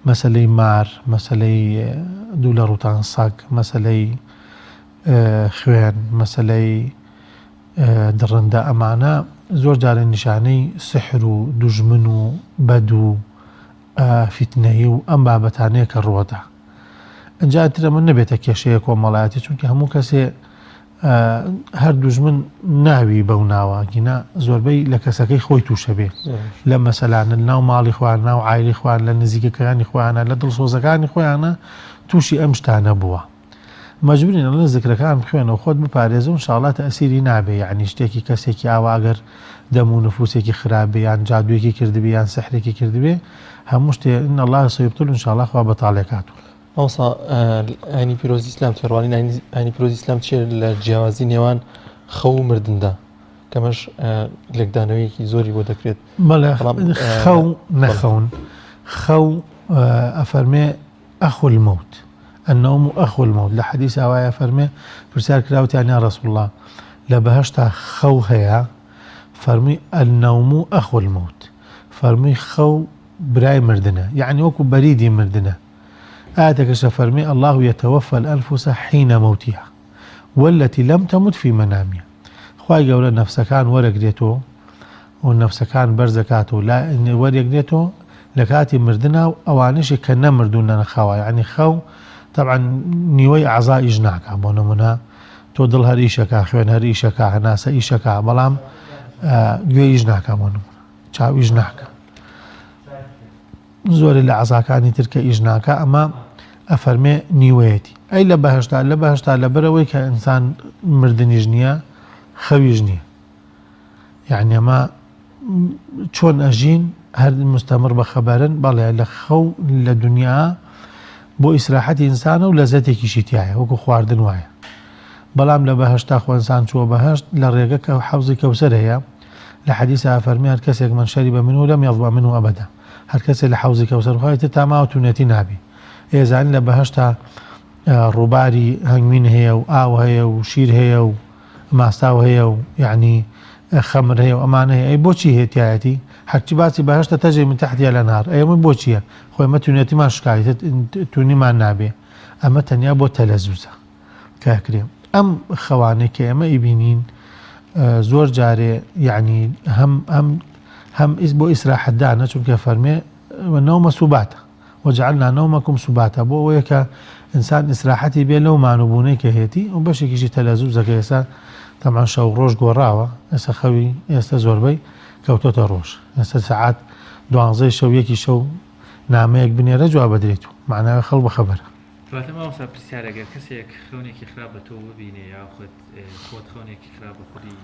مەسەلەی مار مەسەلەی دوو لە ڕووتان سەگ مەسەلەی خوێن مەسەلەی دڕندە ئەمانە زۆر جارە نیشانەی سحر و دوژمن و بەد و فیتنەیی و ئەم بابەتانەیە کە ڕوەدا ئەجا ترە من نەبێتە کێشەیە کۆمەڵایەتی چونکە هەموو کەسێ هەر دوژمن ناوی بەو ناوەگینا زۆربەی لە کەسەکەی خۆی تووشە بێ لە مەسەلانە ناو ماڵی خوان ناو عایلی خوان لە نزیکەکانی خۆیانە لە دڵسۆزەکانی خۆیانە تووشی ئەم شتانە بووە مەجبورین لە ذکرەکان بخوێنەوە خۆت بپارێزە و انشاءالله تەئسیری نابێ یعنی شتێکی کەسێکی ئاواگەر دەم و نفوسێکی خراپبێ یان جادوویەکی کردبێ یان سحرێکی کردبێ هەموو شتێ ئین الله سەیبطل انشاءالله خوا بەتاڵێکاتوە
ئەوسا ئاینی پیرۆزی ئیسلام تێڕوانین ئاینی پیرۆزی ئیسلام چیە لە جیاوازی نێوان خەو و مردندا کەمەش لێکدانەوەیەکی زۆری بۆ دەکرێت
خەو نەخەون خەو ئەفەرمێ ئەخو المەوت النوم أخو الموت لحديث أوايا فرمي فرسال كراوتي يا رسول الله لبهشتا خو هيا فرمي النوم أخو الموت فرمي خو براي مردنا يعني وكو بريدي مردنا آتك فرمي الله يتوفى الأنفس حين موتها والتي لم تمت في منامها خواهي قولا نفسكان ورقريتو والنفسكان برزكاتو لا ورقريتو لكاتي مردنا أوانيشي كنا مردونا نخوا يعني خو طبعا نیوەی ئەعزا ئیش ناکە بۆ نمونە تۆ دڵ هەر ئیشەکە خوێن هەر ئیشەکە هەناسە ئیشەکە بەڵام گوێ ئیش ناکە بۆ نمونە چاو ئیش ناکە زۆر لە ئەعزاکانی ترکە ئیش ناکە ئەمە ئەفەرمێ نیوەیەتی ئەی لە بەهشتا لەبەرەوەی کە ئینسان مردنیش نییە خەویش نییە یعنی ئەمە چۆن ئەژین هەر مستەمر بە خەبەرن بەڵێ لە خەو لە دنیا بۆ ئیسراحەتی ئینسانە و لەزەتێکیشی تایە وەکو خواردن وایە بەڵام لە بەهشتا خۆ ئینسان چووە بەهشت لە ڕێگە کە حەوزی کەوسەر هەیە لە حەدیثە فەرمی هەر کەسێک من شەریبە منه لەم یەظمە منه ئەبەدا هەر کەسێک لە حەوزی کەوسەر خۆیتر تا ماوە توونەتی نابی ئێزانی لە بەهشتا ڕووباری هەنگمین هەیە و ئاو هەیە و شیر هەیە و ماستاو هەیە و یعنی خەمر هەیە و ئەمان هەیە ئەی بۆچی هێتایەتی هەرچی باسی بەهشتە تەجێ من تحتیا لە نار ئەمە بۆچییە خۆی ئەمە توونەتیمان شکایت تونیمان نابێ ئەمە تەنیا بۆ تەلەزوزە کاکرێم ئەم خەوانێک کە ئێمە ئیبینین زۆر جارێ یعنی هەم بۆ ئیسراحەتدانە چونکە فەرمێ نەومە سوباتە وجعلنا نومكم سباتا بۆ ئەوەیە کە ئینسان ئیسراحەتی بێ لەو مانوبوونەی کە هێتی و بەشێکیشی تەلەزوزەکە ئێستا تەمان شەو ڕۆژ گۆڕاوە ئێستا خەوی ئێستا زۆربەی کەوتۆتە ڕۆژ ئێستا سەعات 12 شەو یەکی شەو نامەیەک بنێرە جواب بدرێت و معناوی خەڵ بەخەبەرە
کەواتە مامۆستا پرسیارەگەر کەسێک خەونێکی خراپ بە تۆ ببینێ یا خۆت خەونێکی خراپ بە خودی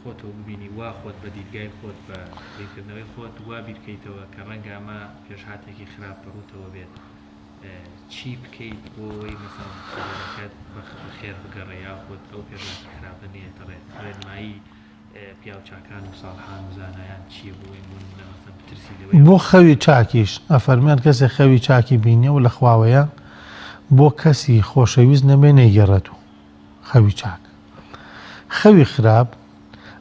خۆتەوە ببینی وا خۆت بە دیدگای خۆت بە بیرکردنەوەی خۆت وا بیرکەیتەوە کە ڕەنگە ئەمە پێشهاتێکی خراپ بەڕووتەوە بێت چی بکەیت بۆی مەسەڵەن بەخێر بگەڕێ یا خۆت ئەو پێشهاتی خراپە نێتە ڕێنمایی پیاوچاکان و ساڵحان و زانایان چییە بۆی مەسەڵەن بترسی لەوەی
بۆ خەوی چاکیش ئەفەرمیان کەسێک خەوی چاکی بینێ و لە خواوەیە بۆ کەسی خۆشەویست نەبێ نەیگەڕێت و خەوی چاک خەوی خراپ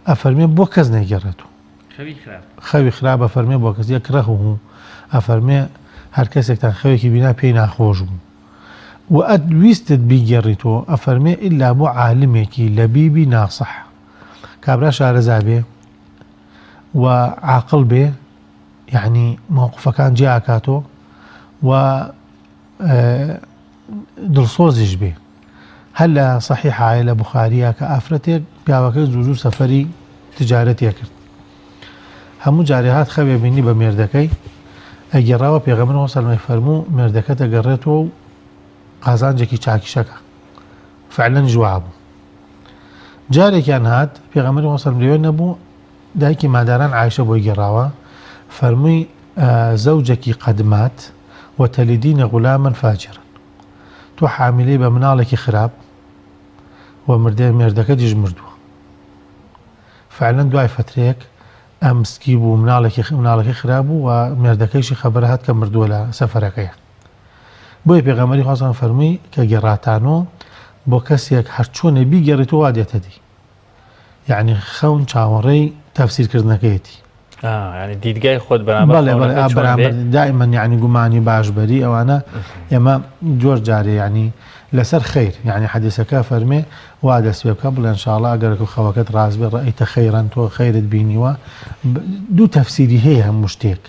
ئەفەرمێ بۆ کەس نەیگەڕێت و خەوی خراپ ئەفەرمێ بۆ کەس یەکڕەخ و ئەفەرمێ هەر کەسێکتان خەوێکی بینا پێی ناخۆش بوو و ئەویستت بیگەڕیتەوە ئەفەرمێ ئیلا بۆ عالمێکی لە بیبی ناسەح کابرا شارەزا بێ و عاقڵ بێ یعنی مووقفەکان جیاکاتۆ و دڵسۆزیش بێ هەر لە سەحیحایە لە بوخاریە کە ئافرەتێک پیاوەکەی زوو سەفەری تجارەتیە کرد هەموو جارێ هات خەوێ بینی بە مێردەکەی ئەگەڕاوە پێغەمبەر سەڵمەی فەرموو مێردەکە دەگەڕێتەوە و قازانجێکی چاکیشەکە فعلەن جووا بوو جارێکیان هات پێغەمبەر سەڵم لێوێ نەبوو دایکی ماداران عایشە بۆی گەڕاوە فەرمووی زەوجەکی قەدمات وتەلیدینە غولاما فاجرا تۆ حامیلەی بە مناڵێکی خراپ و مێردەکە دیژ مردووە فعلەن دوای فترەیەک ئەم مسکی بوو مناڵێکی خراپ بوو و مێردەکەیشی خەبەر هات کە مردووە لە سەفەرەکەیە بۆیە پێغەمبەری خۆسان فەرمووی کە گەڕاتانەوە بۆ کەسێک هەرچۆنێ بیگەڕێتەوە وا دێتە دی یعنی خەون چاوەڕێی تەفسیرکردنەکەیەتی
ینی دیدگای خۆت بەرامبەر
دائما یعنی گومانی باشبەری ئەوانە ئێمە جۆر جارێ ینی لەسەر خەیر یعنی حەدیسەکە فەرمێ وا دەست پێ بکە بڵێ ئینشاءڵڵا ئەگەر خەوەکەت ڕاست بێ ڕەئیتە خەیرەن تۆ خەیرت بینیوە دوو تەفسیری هەیە هەموو شتێک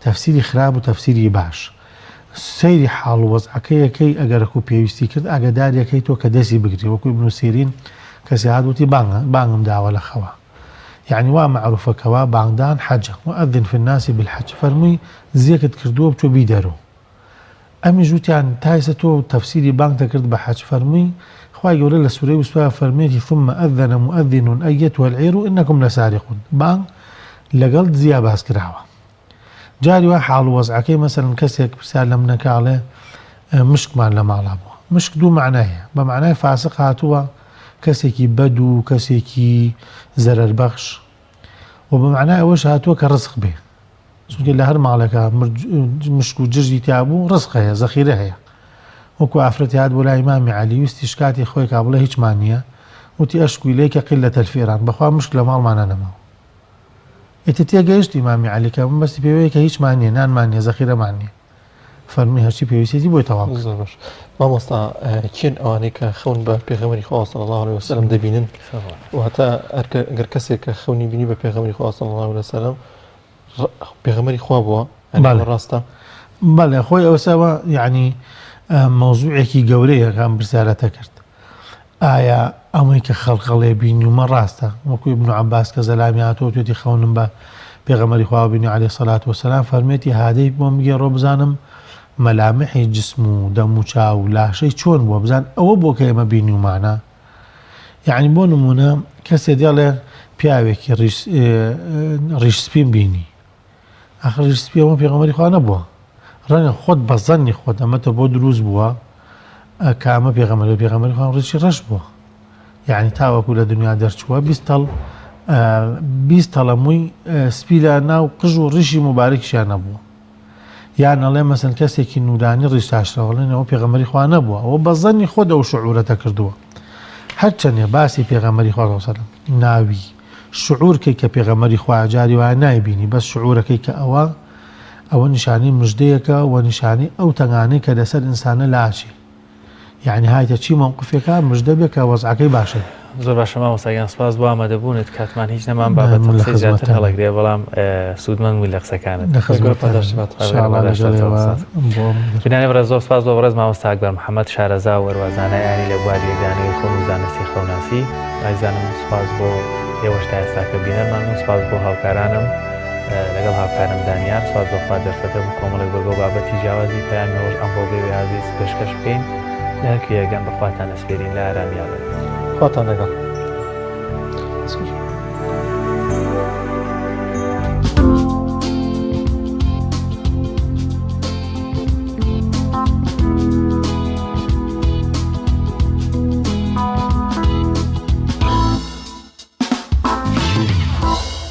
تەفسیری خراپ و تەفسیری باش سەیری حاڵ و وەزعەکەیەکەی ئەگەرەکو پێویستی کرد ئاگاداریەکەی تۆ کە دەستی بگری وەکوی ابن سیرین کەسی هاتووتی بانگم داوە لە خەوە يعني وا معروفة كوا بانگدان حجة وأذن في الناس بالحج فرمي زيكت كردوه بتو بيدارو أمي جوت يعني تايستو تفسيري بانگ تكرد بحج فرمي خواهي يقول الله سوري وسواها فرميتي ثم أذن مؤذن أيتها العير إنكم لسارقون بانگ لقلت زيابة اسكراوة جاري واحد على وضعكي مثلا كسيك بسالم نكاله مشك مع لما علابوه مشك دو معناه بمعناه فاسق هاتوا كسيكي بدو كسيكي زرر بخش وبمعناه أوش هاتوا كرزق به چونکە لە هەر ماڵێکە مشک و جژی تیابوو ڕزق هەیە زەخیرە هەیە وەکو ئافرەتی هات بۆ لای ئیمامی عەلی ویستی شکاتی خۆی کا بڵێ هیچمان نییە وتی ئەشکوی لێکە قیلەتە الفیران بەخوا مشک لە ماڵمانە نەماوە ئیتر تێگەیشت ئیمامی عەلی کە من بەستی پێوەیە کە هیچمان نییە نانمان نییە زەخیرەمان نییە فەرمی هەرچی پێویستێتی بۆی تەواو
بکە مامۆستا کێن ئەوانەی کە خەون بە پێغەمبەری خوا صلی الله علیه وسلم دەبینن و هەتا ئەگەر کەسێک کە خەونی بینی بە پێغەمبەری خوا صلی الله علیه وسلم پێغەمبەری خوا بووە ڕاستە
بەڵێ خۆی ئەوسەوە یعنی مەوزوعێکی گەورەیە کام پرسیارەتە کرد ئایا ئەمەی کە خەڵقەڵێ بینیومە ڕاستە وەکوی ابن عەباس کە زەلامی هاتۆ توێتی خەونم بە پێغەمبەری خوا بینی عەلەیهی سەڵات وەسەلام فەرمێتی هادەی بۆم بگێڕۆ بزانم مەلامحی جسم و دەم و چاو و لاشەی چۆن بووە بزان ئەوە بۆ کە ئێمە بینی ومانە یعنی بۆ نمونە کەسێ دێڵێ پیاوێکی ڕیشسپین بینی ئەخ ڕیشسپی ئەمە پێغەمبەری خوا نەبووە ڕەنگە خۆت بە زەنی خۆت ئەمەتە بۆ دروست بووە کە ئەمە پێغەمبەری خوا ڕیشی ڕەش بووە یعنی تاوەکو لە دنیا دەرچووە 20 تەڵەمووی سپی لە ناو قژ و ڕیشی مبارەکیشیان نەبووە یان ئەڵێ مەسەن کەسێکی نورانی ڕیشتاشرەوەڵێنەوە پێغەمبەری خوا نەبووە ئەوە بە زەنی خۆت ئەو شعورەتە کردووە هەرچەندێ باسی پێغەمبەری خوا سەلەم ناوی شعورکەی کە پێغەمبەری خوا جاری وایە نایبینی بەس شعورەکەی کە ئەوە نیشانی مژدەیەکە و نیشانی ئەو تەنگانەی کە لەسەر ئینسانە لاچی یعنی هایتە چی موقفێکە مژدە بێ کە وەزعەکەی باشە
زۆر باشە مامۆستاگیان سپاس بۆ ئامادەبوونت کاتمان هیچ نەمان بابەت قسەی زیاتر هەڵەگرێ بەڵام سوودمەند بووی لە قسەکانت بنیانێ بەڕێز زۆر سپاس بۆ بەڕێز مامۆستا ئەکبەر محەممەد شارەزا و وەروازانەیانی لە بواری یەکدانەوەی خۆم و زانستی خەوناسی ئایزانم سپاس بۆ ئێوەش تا ئێستاکە بینەرمان و سپاس بۆ هاوکارانم لەگەڵ هاوکارم دانیار سپاس بۆ خوا دەرفەتە بوو کۆمەڵێک بەرگەڵ بابەتی جیاوازی پەیامەوەش ئەم بۆ بێوێ عەزیز پێشکەش بکەین لە هەرکی یەکەم بەخواتان ئەسپێرین لە ئارامیاڵێ
خواتان لەگەڵ